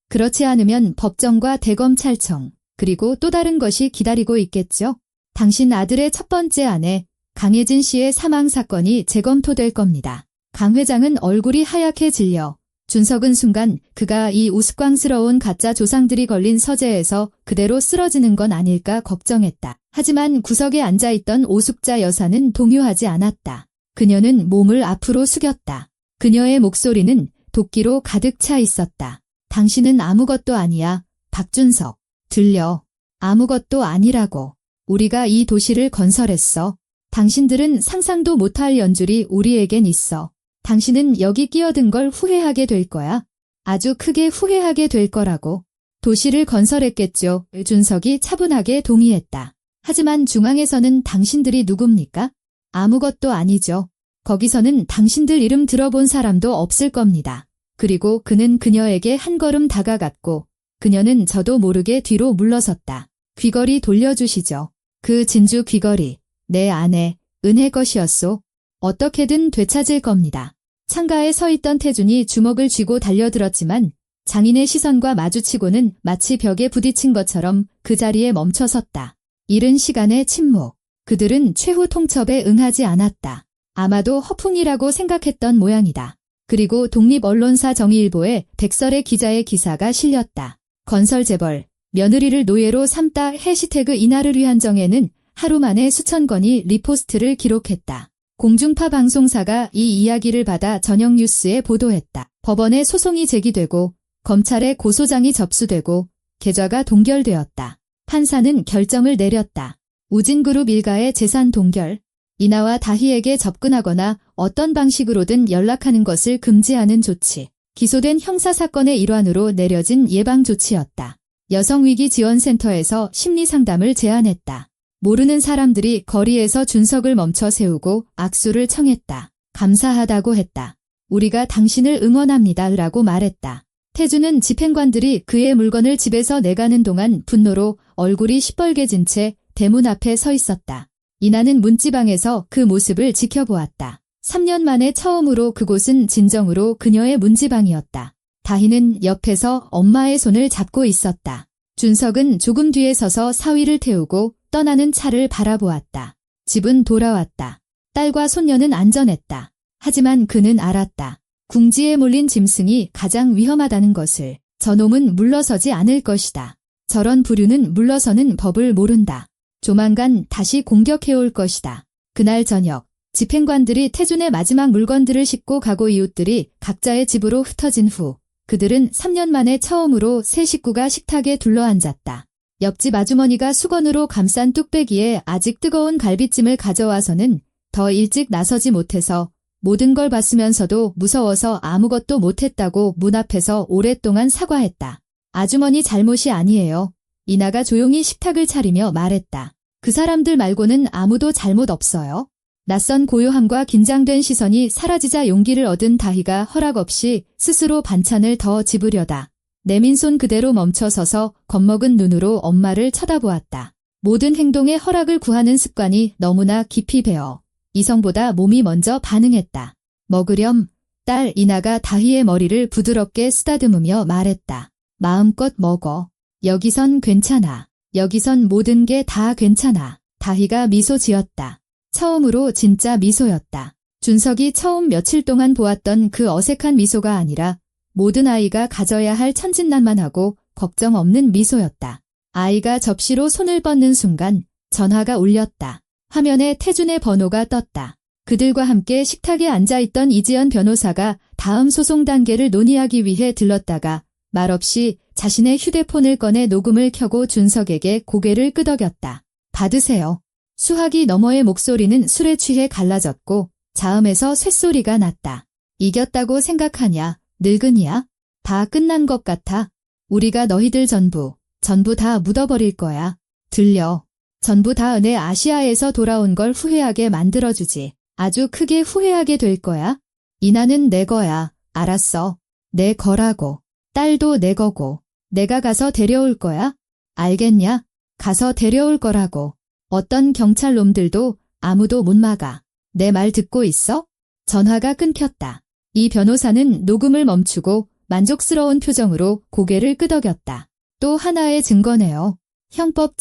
그렇지 않으면 법정과 대검찰청, 그리고 또 다른 것이 기다리고 있겠죠? 당신 아들의 첫 번째 아내 강혜진 씨의 사망 사건이 재검토될 겁니다. 강 회장은 얼굴이 하얗게 질려 준석은 순간 그가 이 우스꽝스러운 가짜 조상들이 걸린 서재에서 그대로 쓰러지는 건 아닐까 걱정했다. 하지만 구석에 앉아있던 오숙자 여사는 동요하지 않았다. 그녀는 몸을 앞으로 숙였다. 그녀의 목소리는 도끼로 가득 차 있었다. 당신은 아무것도 아니야, 박준석. 들려. 아무것도 아니라고. 우리가 이 도시를 건설했어. 당신들은 상상도 못할 연줄이 우리에겐 있어. 당신은 여기 끼어든 걸 후회하게 될 거야. 아주 크게 후회하게 될 거라고. 도시를 건설했겠죠. 준석이 차분하게 동의했다. 하지만 중앙에서는 당신들이 누굽니까? 아무것도 아니죠. 거기서는 당신들 이름 들어본 사람도 없을 겁니다. 그리고 그는 그녀에게 한 걸음 다가갔고 그녀는 저도 모르게 뒤로 물러섰다. 귀걸이 돌려주시죠. 그 진주 귀걸이, 내 아내, 은혜 것이었소. 어떻게든 되찾을 겁니다. 창가에 서 있던 태준이 주먹을 쥐고 달려들었지만 장인의 시선과 마주치고는 마치 벽에 부딪힌 것처럼 그 자리에 멈춰섰다. 이른 시간의 침묵. 그들은 최후 통첩에 응하지 않았다. 아마도 허풍이라고 생각했던 모양이다. 그리고 독립언론사 정의일보에 백설의 기자의 기사가 실렸다. 건설재벌, 며느리를 노예로 삼다 해시태그 이날을 위한 정에는 하루 만에 수천 건이 리포스트를 기록했다. 공중파 방송사가 이 이야기를 받아 저녁 뉴스에 보도했다. 법원에 소송이 제기되고 검찰에 고소장이 접수되고 계좌가 동결되었다. 판사는 결정을 내렸다. 우진그룹 일가의 재산 동결, 이나와 다희에게 접근하거나 어떤 방식으로든 연락하는 것을 금지하는 조치. 기소된 형사사건의 일환으로 내려진 예방조치였다. 여성위기지원센터에서 심리상담을 제안했다. 모르는 사람들이 거리에서 준석을 멈춰 세우고 악수를 청했다. 감사하다고 했다. 우리가 당신을 응원합니다 라고 말했다. 태주는 집행관들이 그의 물건을 집에서 내가는 동안 분노로 얼굴이 시뻘개진 채 대문 앞에 서 있었다. 이나는 문지방에서 그 모습을 지켜보았다. 3년 만에 처음으로 그곳은 진정으로 그녀의 문지방이었다. 다희는 옆에서 엄마의 손을 잡고 있었다. 준석은 조금 뒤에 서서 사위를 태우고 떠나는 차를 바라보았다. 집은 돌아왔다. 딸과 손녀는 안전했다. 하지만 그는 알았다. 궁지에 몰린 짐승이 가장 위험하다는 것을. 저놈은 물러서지 않을 것이다. 저런 부류는 물러서는 법을 모른다. 조만간 다시 공격해올 것이다. 그날 저녁, 집행관들이 태준의 마지막 물건들을 싣고 가고 이웃들이 각자의 집으로 흩어진 후 그들은 3년 만에 처음으로 세 식구가 식탁에 둘러앉았다. 옆집 아주머니가 수건으로 감싼 뚝배기에 아직 뜨거운 갈비찜을 가져와서는 더 일찍 나서지 못해서 모든 걸 봤으면서도 무서워서 아무것도 못했다고 문 앞에서 오랫동안 사과했다. 아주머니 잘못이 아니에요. 이나가 조용히 식탁을 차리며 말했다. 그 사람들 말고는 아무도 잘못 없어요. 낯선 고요함과 긴장된 시선이 사라지자 용기를 얻은 다희가 허락 없이 스스로 반찬을 더 집으려다 내민 손 그대로 멈춰서서 겁먹은 눈으로 엄마를 쳐다보았다. 모든 행동에 허락을 구하는 습관이 너무나 깊이 배어 이성보다 몸이 먼저 반응했다. 먹으렴. 딸 이나가 다희의 머리를 부드럽게 쓰다듬으며 말했다. 마음껏 먹어. 여기선 괜찮아. 여기선 모든 게 다 괜찮아. 다희가 미소 지었다. 처음으로 진짜 미소였다. 준석이 처음 며칠 동안 보았던 그 어색한 미소가 아니라 모든 아이가 가져야 할 천진난만하고 걱정 없는 미소였다. 아이가 접시로 손을 뻗는 순간 전화가 울렸다. 화면에 태준의 번호가 떴다. 그들과 함께 식탁에 앉아있던 이지연 변호사가 다음 소송 단계를 논의하기 위해 들렀다가 말없이 자신의 휴대폰을 꺼내 녹음을 켜고 준석에게 고개를 끄덕였다. 받으세요. 수화기 너머의 목소리는 술에 취해 갈라졌고 자음에서 쇳소리가 났다. 이겼다고 생각하냐? 늙은이야? 다 끝난 것 같아. 우리가 너희들 전부 다 묻어버릴 거야. 들려. 전부 다 내 아시아에서 돌아온 걸 후회하게 만들어주지. 아주 크게 후회하게 될 거야. 이나는 내 거야. 알았어. 내 거라고. 딸도 내 거고. 내가 가서 데려올 거야. 알겠냐? 가서 데려올 거라고. 어떤 경찰놈들도 아무도 못 막아. 내 말 듣고 있어? 전화가 끊겼다. 이 변호사는 녹음을 멈추고 만족스러운 표정으로 고개를 끄덕였다. 또 하나의 증거네요. 형법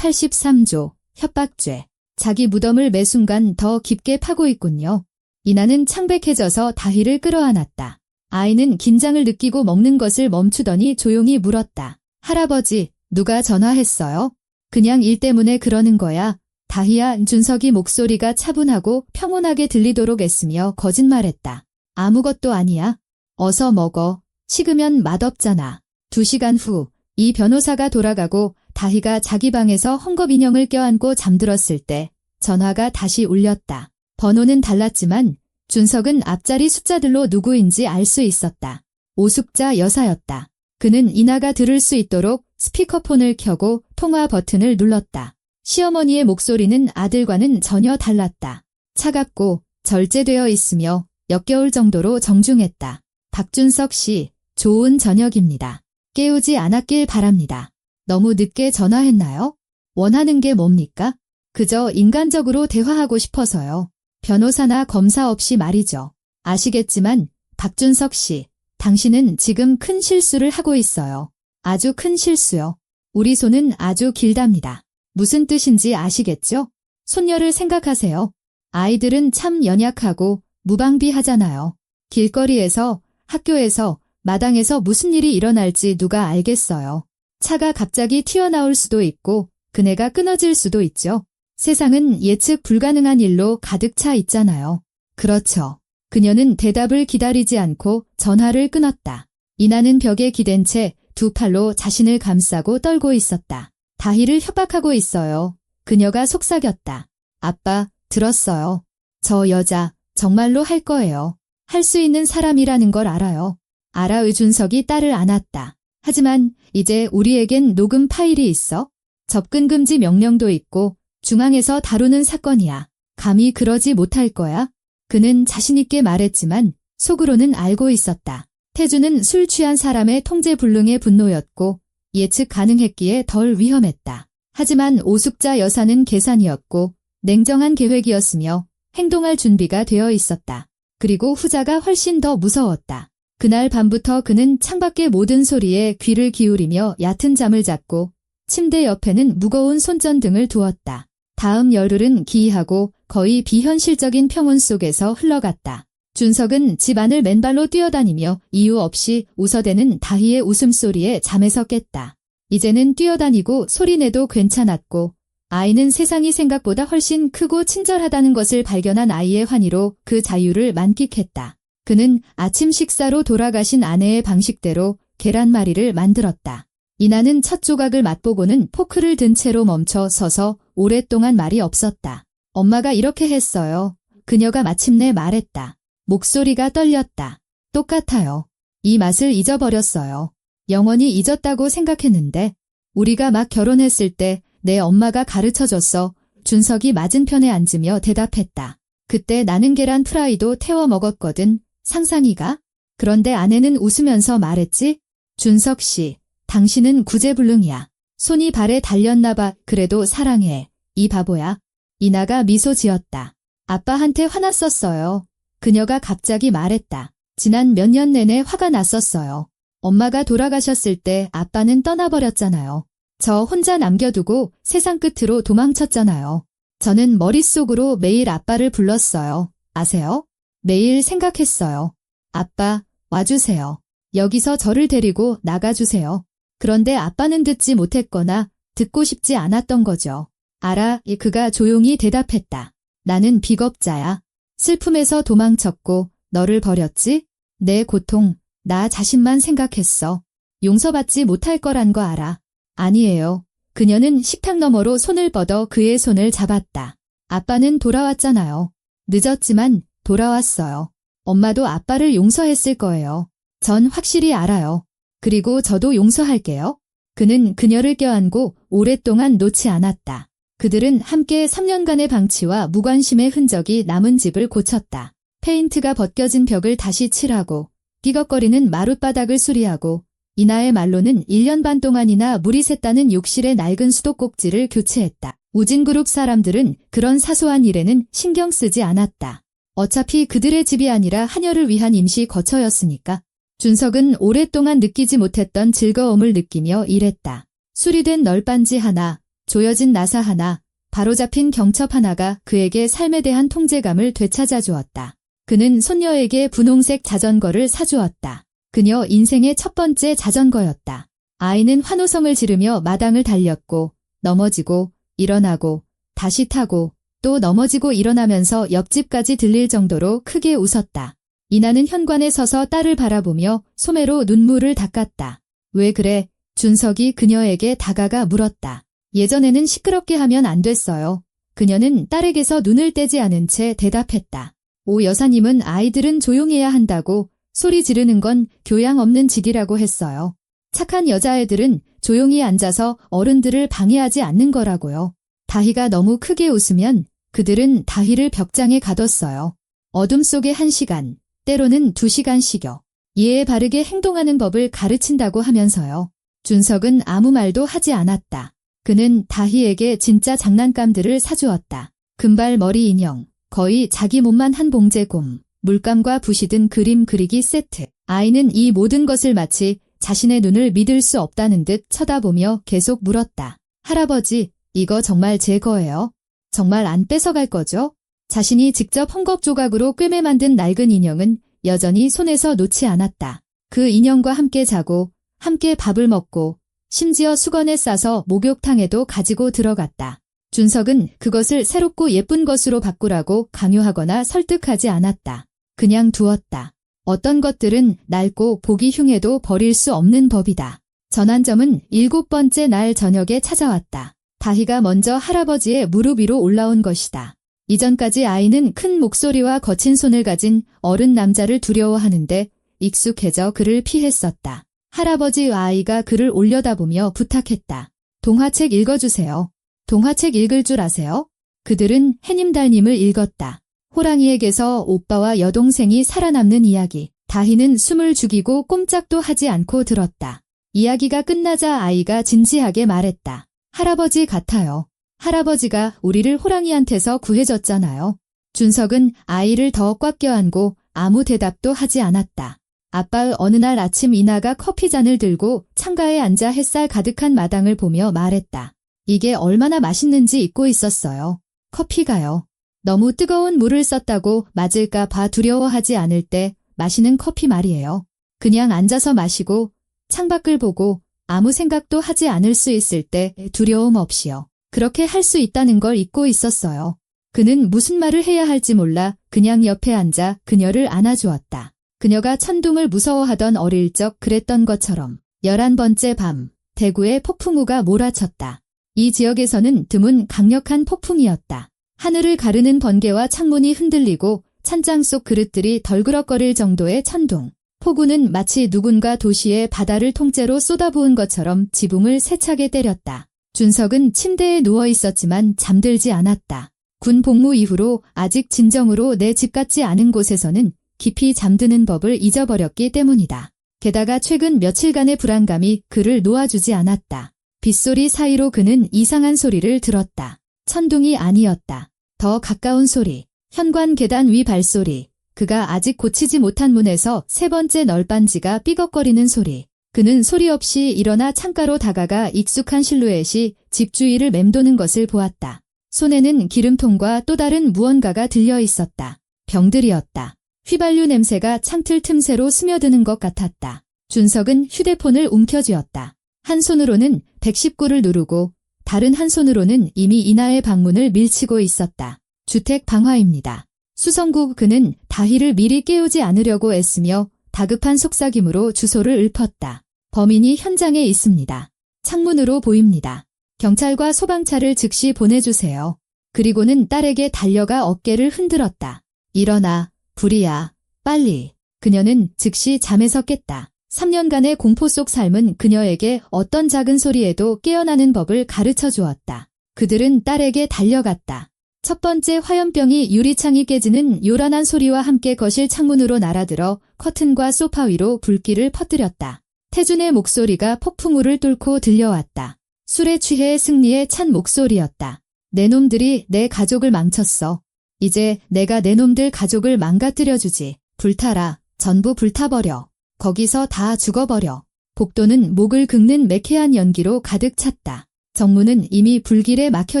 제283조, 협박죄. 자기 무덤을 매 순간 더 깊게 파고 있군요. 이나는 창백해져서 다희를 끌어안았다. 아이는 긴장을 느끼고 먹는 것을 멈추더니 조용히 물었다. 할아버지, 누가 전화했어요? 그냥 일 때문에 그러는 거야. 다희야. 준석이 목소리가 차분하고 평온하게 들리도록 애쓰며 거짓말했다. 아무것도 아니야. 어서 먹어. 식으면 맛없잖아. 2시간 후, 이 변호사가 돌아가고 다희가 자기 방에서 헝겊인형을 껴안고 잠들었을 때 전화가 다시 울렸다. 번호는 달랐지만 준석은 앞자리 숫자들로 누구인지 알 수 있었다. 오숙자 여사였다. 그는 이나가 들을 수 있도록 스피커폰을 켜고 통화 버튼을 눌렀다. 시어머니의 목소리는 아들과는 전혀 달랐다. 차갑고 절제되어 있으며 역겨울 정도로 정중했다. 박준석 씨, 좋은 저녁입니다. 깨우지 않았길 바랍니다. 너무 늦게 전화했나요? 원하는 게 뭡니까? 그저 인간적으로 대화하고 싶어서요. 변호사나 검사 없이 말이죠. 아시겠지만 박준석 씨, 당신은 지금 큰 실수를 하고 있어요. 아주 큰 실수요. 우리 손은 아주 길답니다. 무슨 뜻인지 아시겠죠? 손녀를 생각하세요. 아이들은 참 연약하고 무방비하잖아요. 길거리에서, 학교에서, 마당에서 무슨 일이 일어날지 누가 알겠어요. 차가 갑자기 튀어나올 수도 있고 그네가 끊어질 수도 있죠. 세상은 예측 불가능한 일로 가득 차 있잖아요. 그렇죠. 그녀는 대답을 기다리지 않고 전화를 끊었다. 이나는 벽에 기댄 채 두 팔로 자신을 감싸고 떨고 있었다. 다희를 협박하고 있어요. 그녀가 속삭였다. 아빠, 들었어요. 저 여자 정말로 할 거예요. 할 수 있는 사람이라는 걸 알아요. 알아. 의준석이 딸을 안았다. 하지만 이제 우리에겐 녹음 파일이 있어. 접근 금지 명령도 있고 중앙에서 다루는 사건이야. 감히 그러지 못할 거야? 그는 자신있게 말했지만 속으로는 알고 있었다. 태주는 술 취한 사람의 통제불능의 분노였고 예측 가능했기에 덜 위험했다. 하지만 오숙자 여사는 계산이었고 냉정한 계획이었으며 행동할 준비가 되어 있었다. 그리고 후자가 훨씬 더 무서웠다. 그날 밤부터 그는 창밖의 모든 소리에 귀를 기울이며 얕은 잠을 잤고 침대 옆에는 무거운 손전등을 두었다. 다음 열흘은 기이하고 거의 비현실적인 평온 속에서 흘러갔다. 준석은 집 안을 맨발로 뛰어다니며 이유 없이 웃어대는 다희의 웃음소리에 잠에서 깼다. 이제는 뛰어다니고 소리내도 괜찮았고 아이는 세상이 생각보다 훨씬 크고 친절하다는 것을 발견한 아이의 환희로 그 자유를 만끽했다. 그는 아침 식사로 돌아가신 아내의 방식대로 계란말이를 만들었다. 이나는 첫 조각을 맛보고는 포크를 든 채로 멈춰 서서 오랫동안 말이 없었다. 엄마가 이렇게 했어요. 그녀가 마침내 말했다. 목소리가 떨렸다. 똑같아요. 이 맛을 잊어버렸어요. 영원히 잊었다고 생각했는데 우리가 막 결혼했을 때 내 엄마가 가르쳐줬어. 준석이 맞은편에 앉으며 대답했다. 그때 나는 계란 프라이도 태워 먹었거든. 상상이가? 그런데 아내는 웃으면서 말했지. 준석 씨, 당신은 구제불능이야. 손이 발에 달렸나 봐. 그래도 사랑해. 이 바보야. 이나가 미소 지었다. 아빠한테 화났었어요. 그녀가 갑자기 말했다. 지난 몇 년 내내 화가 났었어요. 엄마가 돌아가셨을 때 아빠는 떠나버렸잖아요. 저 혼자 남겨두고 세상 끝으로 도망쳤잖아요. 저는 머릿속으로 매일 아빠를 불렀어요. 아세요? 매일 생각했어요. 아빠, 와주세요. 여기서 저를 데리고 나가주세요. 그런데 아빠는 듣지 못했거나 듣고 싶지 않았던 거죠. 알아, 그가 조용히 대답했다. 나는 비겁자야. 슬픔에서 도망쳤고 너를 버렸지? 내 고통, 나 자신만 생각했어. 용서받지 못할 거란 거 알아. 아니에요. 그녀는 식탁 너머로 손을 뻗어 그의 손을 잡았다. 아빠는 돌아왔잖아요. 늦었지만 돌아왔어요. 엄마도 아빠를 용서했을 거예요. 전 확실히 알아요. 그리고 저도 용서할게요. 그는 그녀를 껴안고 오랫동안 놓지 않았다. 그들은 함께 3년간의 방치와 무관심의 흔적이 남은 집을 고쳤다. 페인트가 벗겨진 벽을 다시 칠하고 삐걱거리는 마룻바닥을 수리하고 이나의 말로는 1년 반 동안이나 물이 샜다는 욕실의 낡은 수도꼭지를 교체했다. 우진그룹 사람들은 그런 사소한 일에는 신경 쓰지 않았다. 어차피 그들의 집이 아니라 하녀를 위한 임시 거처였으니까. 준석은 오랫동안 느끼지 못했던 즐거움을 느끼며 일했다. 수리된 널빤지 하나, 조여진 나사 하나, 바로잡힌 경첩 하나가 그에게 삶에 대한 통제감을 되찾아 주었다. 그는 손녀에게 분홍색 자전거를 사주었다. 그녀 인생의 첫 번째 자전거였다. 아이는 환호성을 지르며 마당을 달렸고 넘어지고 일어나고 다시 타고 또 넘어지고 일어나면서 옆집까지 들릴 정도로 크게 웃었다. 이나는 현관에 서서 딸을 바라보며 소매로 눈물을 닦았다. 왜 그래? 준석이 그녀에게 다가가 물었다. 예전에는 시끄럽게 하면 안 됐어요. 그녀는 딸에게서 눈을 떼지 않은 채 대답했다. 오 여사님은 아이들은 조용해야 한다고 소리 지르는 건 교양 없는 짓이라고 했어요. 착한 여자애들은 조용히 앉아서 어른들을 방해하지 않는 거라고요. 다희가 너무 크게 웃으면 그들은 다희를 벽장에 가뒀어요. 어둠 속의 1시간, 때로는 2시간씩요. 이에 바르게 행동하는 법을 가르친다고 하면서요. 준석은 아무 말도 하지 않았다. 그는 다희에게 진짜 장난감들을 사주었다. 금발 머리 인형, 거의 자기 몸만 한 봉제 곰, 물감과 붓이 든 그림 그리기 세트. 아이는 이 모든 것을 마치 자신의 눈을 믿을 수 없다는 듯 쳐다보며 계속 물었다. 할아버지, 이거 정말 제 거예요? 정말 안 뺏어갈 거죠? 자신이 직접 헝겊 조각으로 꿰매 만든 낡은 인형은 여전히 손에서 놓지 않았다. 그 인형과 함께 자고, 함께 밥을 먹고, 심지어 수건에 싸서 목욕탕에도 가지고 들어갔다. 준석은 그것을 새롭고 예쁜 것으로 바꾸라고 강요하거나 설득하지 않았다. 그냥 두었다. 어떤 것들은 낡고 보기 흉해도 버릴 수 없는 법이다. 전환점은 7번째 날 저녁에 찾아왔다. 다희가 먼저 할아버지의 무릎 위로 올라온 것이다. 이전까지 아이는 큰 목소리와 거친 손을 가진 어른 남자를 두려워하는데 익숙해져 그를 피했었다. 할아버지와 아이가 그를 올려다보며 부탁했다. 동화책 읽어주세요. 동화책 읽을 줄 아세요? 그들은 해님달님을 읽었다. 호랑이에게서 오빠와 여동생이 살아남는 이야기. 다희는 숨을 죽이고 꼼짝도 하지 않고 들었다. 이야기가 끝나자 아이가 진지하게 말했다. 할아버지 같아요. 할아버지가 우리를 호랑이한테서 구해줬잖아요. 준석은 아이를 더 꽉 껴안고 아무 대답도 하지 않았다. 아빠 어느 날 아침 이나가 커피잔을 들고 창가에 앉아 햇살 가득한 마당을 보며 말했다. 이게 얼마나 맛있는지 잊고 있었어요. 커피가요. 너무 뜨거운 물을 썼다고 맞을까 봐 두려워하지 않을 때 마시는 커피 말이에요. 그냥 앉아서 마시고 창밖을 보고 아무 생각도 하지 않을 수 있을 때 두려움 없이요. 그렇게 할 수 있다는 걸 잊고 있었어요. 그는 무슨 말을 해야 할지 몰라 그냥 옆에 앉아 그녀를 안아주었다. 그녀가 천둥을 무서워하던 어릴 적 그랬던 것처럼 11번째 밤, 대구에 폭풍우가 몰아쳤다. 이 지역에서는 드문 강력한 폭풍이었다. 하늘을 가르는 번개와 창문이 흔들리고 찬장 속 그릇들이 덜그럭거릴 정도의 천둥. 폭우는 마치 누군가 도시의 바다를 통째로 쏟아부은 것처럼 지붕을 세차게 때렸다. 준석은 침대에 누워 있었지만 잠들지 않았다. 군 복무 이후로 아직 진정으로 내 집 같지 않은 곳에서는 깊이 잠드는 법을 잊어버렸기 때문이다. 게다가 최근 며칠간의 불안감이 그를 놓아주지 않았다. 빗소리 사이로 그는 이상한 소리를 들었다. 천둥이 아니었다. 더 가까운 소리. 현관 계단 위 발소리. 그가 아직 고치지 못한 문에서 3번째 널빤지가 삐걱거리는 소리. 그는 소리 없이 일어나 창가로 다가가 익숙한 실루엣이 집 주위를 맴도는 것을 보았다. 손에는 기름통과 또 다른 무언가가 들려 있었다. 병들이었다. 휘발유 냄새가 창틀 틈새로 스며드는 것 같았다. 준석은 휴대폰을 움켜쥐었다. 한 손으로는 119를 누르고 다른 한 손으로는 이미 이나의 방문을 밀치고 있었다. 주택 방화입니다. 수성구 그는 다희를 미리 깨우지 않으려고 애쓰며 다급한 속삭임으로 주소를 읊었다. 범인이 현장에 있습니다. 창문으로 보입니다. 경찰과 소방차를 즉시 보내주세요. 그리고는 딸에게 달려가 어깨를 흔들었다. 일어나, 불이야, 빨리. 그녀는 즉시 잠에서 깼다. 3년간의 공포 속 삶은 그녀에게 어떤 작은 소리에도 깨어나는 법을 가르쳐 주었다. 그들은 딸에게 달려갔다. 첫 번째 화염병이 유리창이 깨지는 요란한 소리와 함께 거실 창문으로 날아들어 커튼과 소파 위로 불길을 퍼뜨렸다. 태준의 목소리가 폭풍우를 뚫고 들려왔다. 술에 취해 승리에 찬 목소리였다. 내 놈들이 내 가족을 망쳤어. 이제 내가 내 놈들 가족을 망가뜨려주지. 불타라. 전부 불타버려. 거기서 다 죽어버려. 복도는 목을 긁는 매캐한 연기로 가득 찼다. 정문은 이미 불길에 막혀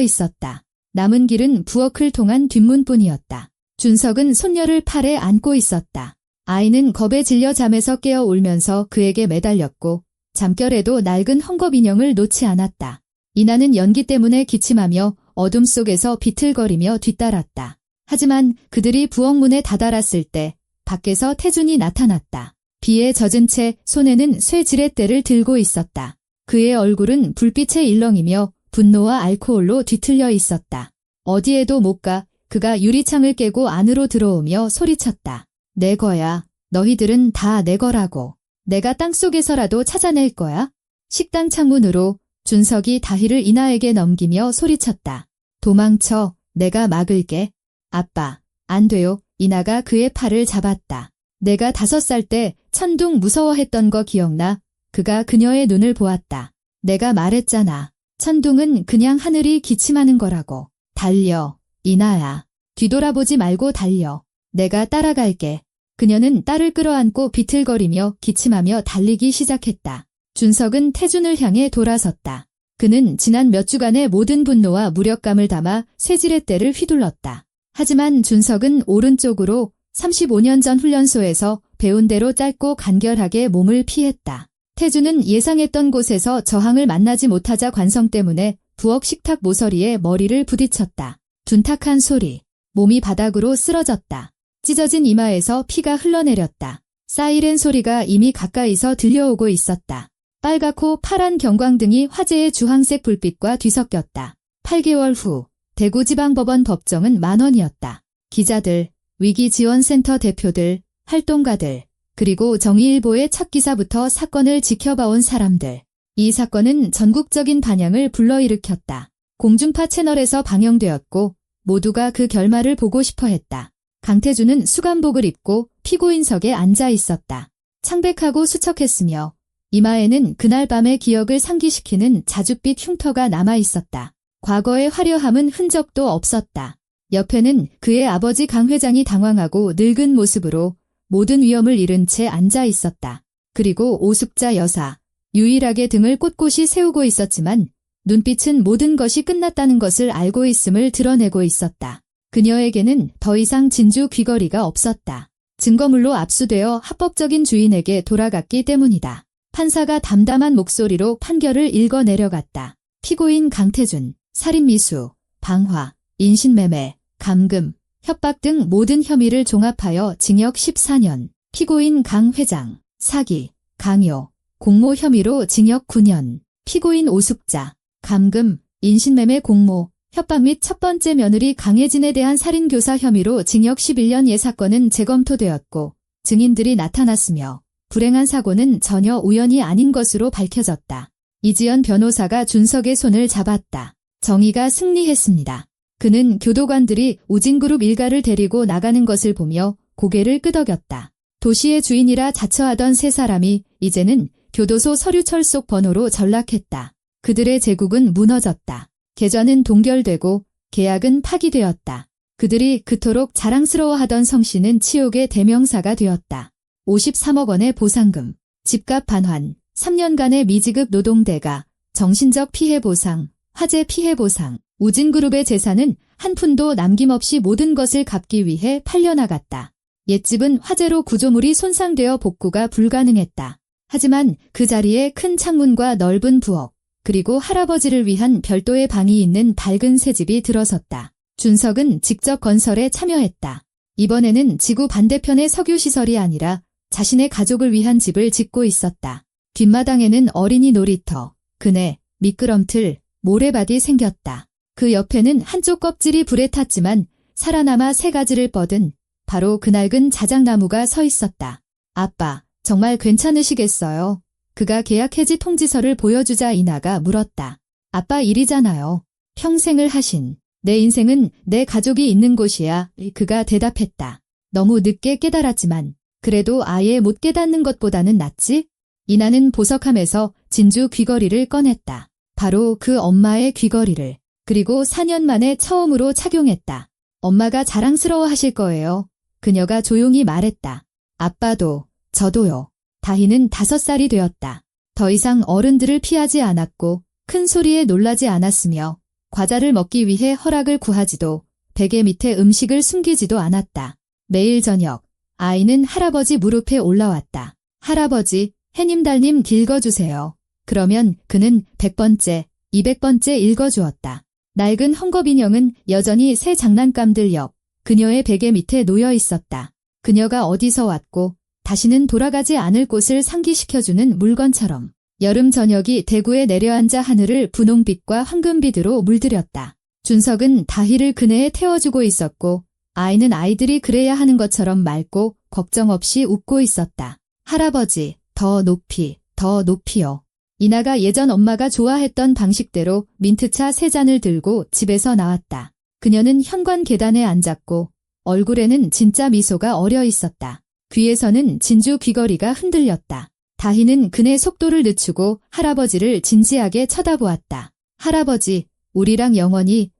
있었다. 남은 길은 부엌을 통한 뒷문뿐이었다. 준석은 손녀를 팔에 안고 있었다. 아이는 겁에 질려 잠에서 깨어 울면서 그에게 매달렸고 잠결에도 낡은 헝겊 인형을 놓지 않았다. 이나는 연기 때문에 기침하며 어둠 속에서 비틀거리며 뒤따랐다. 하지만 그들이 부엌문에 다다랐을 때 밖에서 태준이 나타났다. 비에 젖은 채 손에는 쇠 지렛대를 들고 있었다. 그의 얼굴은 불빛에 일렁이며 분노와 알코올로 뒤틀려 있었다. 어디에도 못 가 그가 유리창을 깨고 안으로 들어오며 소리쳤다. 내 거야. 너희들은 다 내 거라고. 내가 땅속에서라도 찾아낼 거야. 식당 창문으로 준석이 다희를 이나에게 넘기며 소리쳤다. 도망쳐, 내가 막을게. 아빠, 안 돼요. 이나가 그의 팔을 잡았다. 내가 5살 때 천둥 무서워했던 거 기억나? 그가 그녀의 눈을 보았다. 내가 말했잖아. 천둥은 그냥 하늘이 기침하는 거라고. 달려, 이나야. 뒤돌아보지 말고 달려. 내가 따라갈게. 그녀는 딸을 끌어안고 비틀거리며 기침하며 달리기 시작했다. 준석은 태준을 향해 돌아섰다. 그는 지난 몇 주간의 모든 분노와 무력감을 담아 쇠지렛대를 휘둘렀다. 하지만 준석은 오른쪽으로 35년 전 훈련소에서 배운 대로 짧고 간결하게 몸을 피했다. 태준은 예상했던 곳에서 저항을 만나지 못하자 관성 때문에 부엌 식탁 모서리에 머리를 부딪혔다. 둔탁한 소리. 몸이 바닥으로 쓰러졌다. 찢어진 이마에서 피가 흘러내렸다. 사이렌 소리가 이미 가까이서 들려오고 있었다. 빨갛고 파란 경광등이 화재의 주황색 불빛과 뒤섞였다. 8개월 후 대구지방법원 법정은 만원이었다. 기자들, 위기지원센터 대표들, 활동가들, 그리고 정의일보의 첫 기사부터 사건을 지켜봐온 사람들. 이 사건은 전국적인 반향을 불러일으켰다. 공중파 채널에서 방영되었고 모두가 그 결말을 보고 싶어 했다. 강태준은 수감복을 입고 피고인석에 앉아 있었다. 창백하고 수척했으며 이마에는 그날 밤의 기억을 상기시키는 자줏빛 흉터가 남아 있었다. 과거의 화려함은 흔적도 없었다. 옆에는 그의 아버지 강 회장이 당황하고 늙은 모습으로 모든 위엄을 잃은 채 앉아 있었다. 그리고 오숙자 여사, 유일하게 등을 꼿꼿이 세우고 있었지만 눈빛은 모든 것이 끝났다는 것을 알고 있음을 드러내고 있었다. 그녀에게는 더 이상 진주 귀걸이가 없었다. 증거물로 압수되어 합법적인 주인에게 돌아갔기 때문이다. 판사가 담담한 목소리로 판결을 읽어 내려갔다. 피고인 강태준, 살인미수, 방화, 인신매매, 감금, 협박 등 모든 혐의를 종합하여 징역 14년. 피고인 강 회장, 사기, 강요, 공모 혐의로 징역 9년. 피고인 오숙자, 감금, 인신매매 공모, 협박 및 첫 번째 며느리 강혜진에 대한 살인교사 혐의로 징역 11년. 의 사건은 재검토되었고 증인들이 나타났으며 불행한 사고는 전혀 우연이 아닌 것으로 밝혀졌다. 이지연 변호사가 준석의 손을 잡았다. 정의가 승리했습니다. 그는 교도관들이 우진그룹 일가를 데리고 나가는 것을 보며 고개를 끄덕였다. 도시의 주인이라 자처하던 세 사람이 이제는 교도소 서류철 속 번호로 전락했다. 그들의 제국은 무너졌다. 계좌는 동결되고 계약은 파기되었다. 그들이 그토록 자랑스러워하던 성씨는 치욕의 대명사가 되었다. 53억 원의 보상금, 집값 반환, 3년간의 미지급 노동대가, 정신적 피해 보상, 화재 피해 보상, 우진그룹의 재산은 한 푼도 남김없이 모든 것을 갚기 위해 팔려나갔다. 옛집은 화재로 구조물이 손상되어 복구가 불가능했다. 하지만 그 자리에 큰 창문과 넓은 부엌, 그리고 할아버지를 위한 별도의 방이 있는 밝은 새 집이 들어섰다. 준석은 직접 건설에 참여했다. 이번에는 지구 반대편의 석유시설이 아니라 자신의 가족을 위한 집을 짓고 있었다. 뒷마당에는 어린이 놀이터, 그네, 미끄럼틀, 모래밭이 생겼다. 그 옆에는 한쪽 껍질이 불에 탔지만 살아남아 새 가지를 뻗은 바로 그 낡은 자작나무가 서 있었다. 아빠, 정말 괜찮으시겠어요? 그가 계약 해지 통지서를 보여주자 이나가 물었다. 아빠 일이잖아요. 평생을 하신. 내 인생은 내 가족이 있는 곳이야. 그가 대답했다. 너무 늦게 깨달았지만 그래도 아예 못 깨닫는 것보다는 낫지? 이나는 보석함에서 진주 귀걸이를 꺼냈다. 바로 그 엄마의 귀걸이를. 그리고 4년 만에 처음으로 착용했다. 엄마가 자랑스러워 하실 거예요. 그녀가 조용히 말했다. 아빠도, 저도요. 다희는 5살이 되었다. 더 이상 어른들을 피하지 않았고 큰 소리에 놀라지 않았으며 과자를 먹기 위해 허락을 구하지도 베개 밑에 음식을 숨기지도 않았다. 매일 저녁 아이는 할아버지 무릎에 올라왔다. 할아버지, 해님달님 읽어주세요. 그러면 그는 100번째, 200번째 읽어주었다. 낡은 헝겊인형은 여전히 새 장난감들 옆 그녀의 베개 밑에 놓여 있었다. 그녀가 어디서 왔고 다시는 돌아가지 않을 곳을 상기시켜주는 물건처럼. 여름 저녁이 대구에 내려앉아 하늘을 분홍빛과 황금빛으로 물들였다. 준석은 다희를 그네에 태워주고 있었고 아이는 아이들이 그래야 하는 것처럼 맑고 걱정 없이 웃고 있었다. 할아버지, 더 높이, 더 높이요. 이나가 예전 엄마가 좋아했던 방식대로 민트차 3잔을 들고 집에서 나왔다. 그녀는 현관 계단에 앉았고 얼굴에는 진짜 미소가 어려 있었다. 귀에서는 진주 귀걸이가 흔들렸다. 다희는 그네 속도를 늦추고 할아버지를 진지하게 쳐다보았다. 할아버지, 우리랑 영원히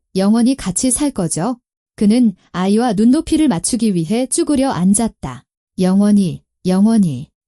같이 살 거죠? 그는 아이와 눈높이를 맞추기 위해 쭈그려 앉았다. 영원히,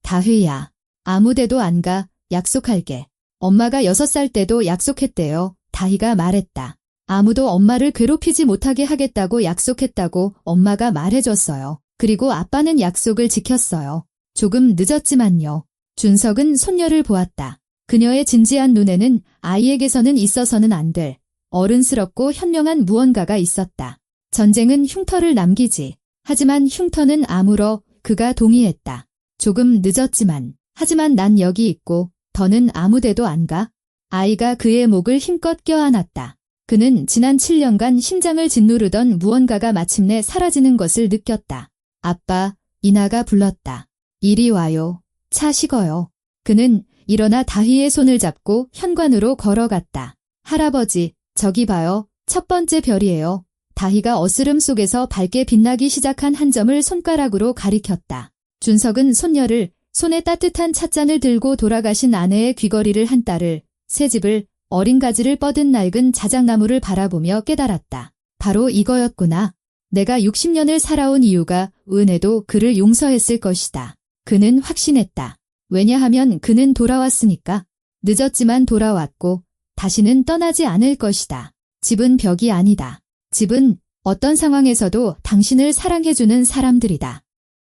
다휘야. 아무데도 안 가, 약속할게. 엄마가 6살 때도 약속했대요. 다희가 말했다. 아무도 엄마를 괴롭히지 못하게 하겠다고 약속했다고 엄마가 말해줬어요. 그리고 아빠는 약속을 지켰어요. 조금 늦었지만요. 준석은 손녀를 보았다. 그녀의 진지한 눈에는 아이에게서는 있어서는 안 될 어른스럽고 현명한 무언가가 있었다. 전쟁은 흉터를 남기지. 하지만 흉터는 아물어. 그가 동의했다. 조금 늦었지만, 하지만 난 여기 있고 더는 아무데도 안 가. 아이가 그의 목을 힘껏 껴안았다. 그는 지난 7년간 심장을 짓누르던 무언가가 마침내 사라지는 것을 느꼈다. 아빠, 이나가 불렀다. 이리 와요. 차 식어요. 그는 일어나 다희의 손을 잡고 현관으로 걸어갔다. 할아버지, 저기 봐요. 첫 번째 별이에요. 다희가 어스름 속에서 밝게 빛나기 시작한 한 점을 손가락으로 가리켰다. 준석은 손녀를, 손에 따뜻한 찻잔을 들고 돌아가신 아내의 귀걸이를 한 딸을, 새집을, 어린 가지를 뻗은 낡은 자작나무를 바라보며 깨달았다. 바로 이거였구나. 내가 60년을 살아온 이유가 은혜도 그를 용서했을 것이다. 그는 확신했다. 왜냐하면 그는 돌아왔으니까. 늦었지만 돌아왔고 다시는 떠나지 않을 것이다. 집은 벽이 아니다. 집은 어떤 상황에서도 당신을 사랑해주는 사람들이다.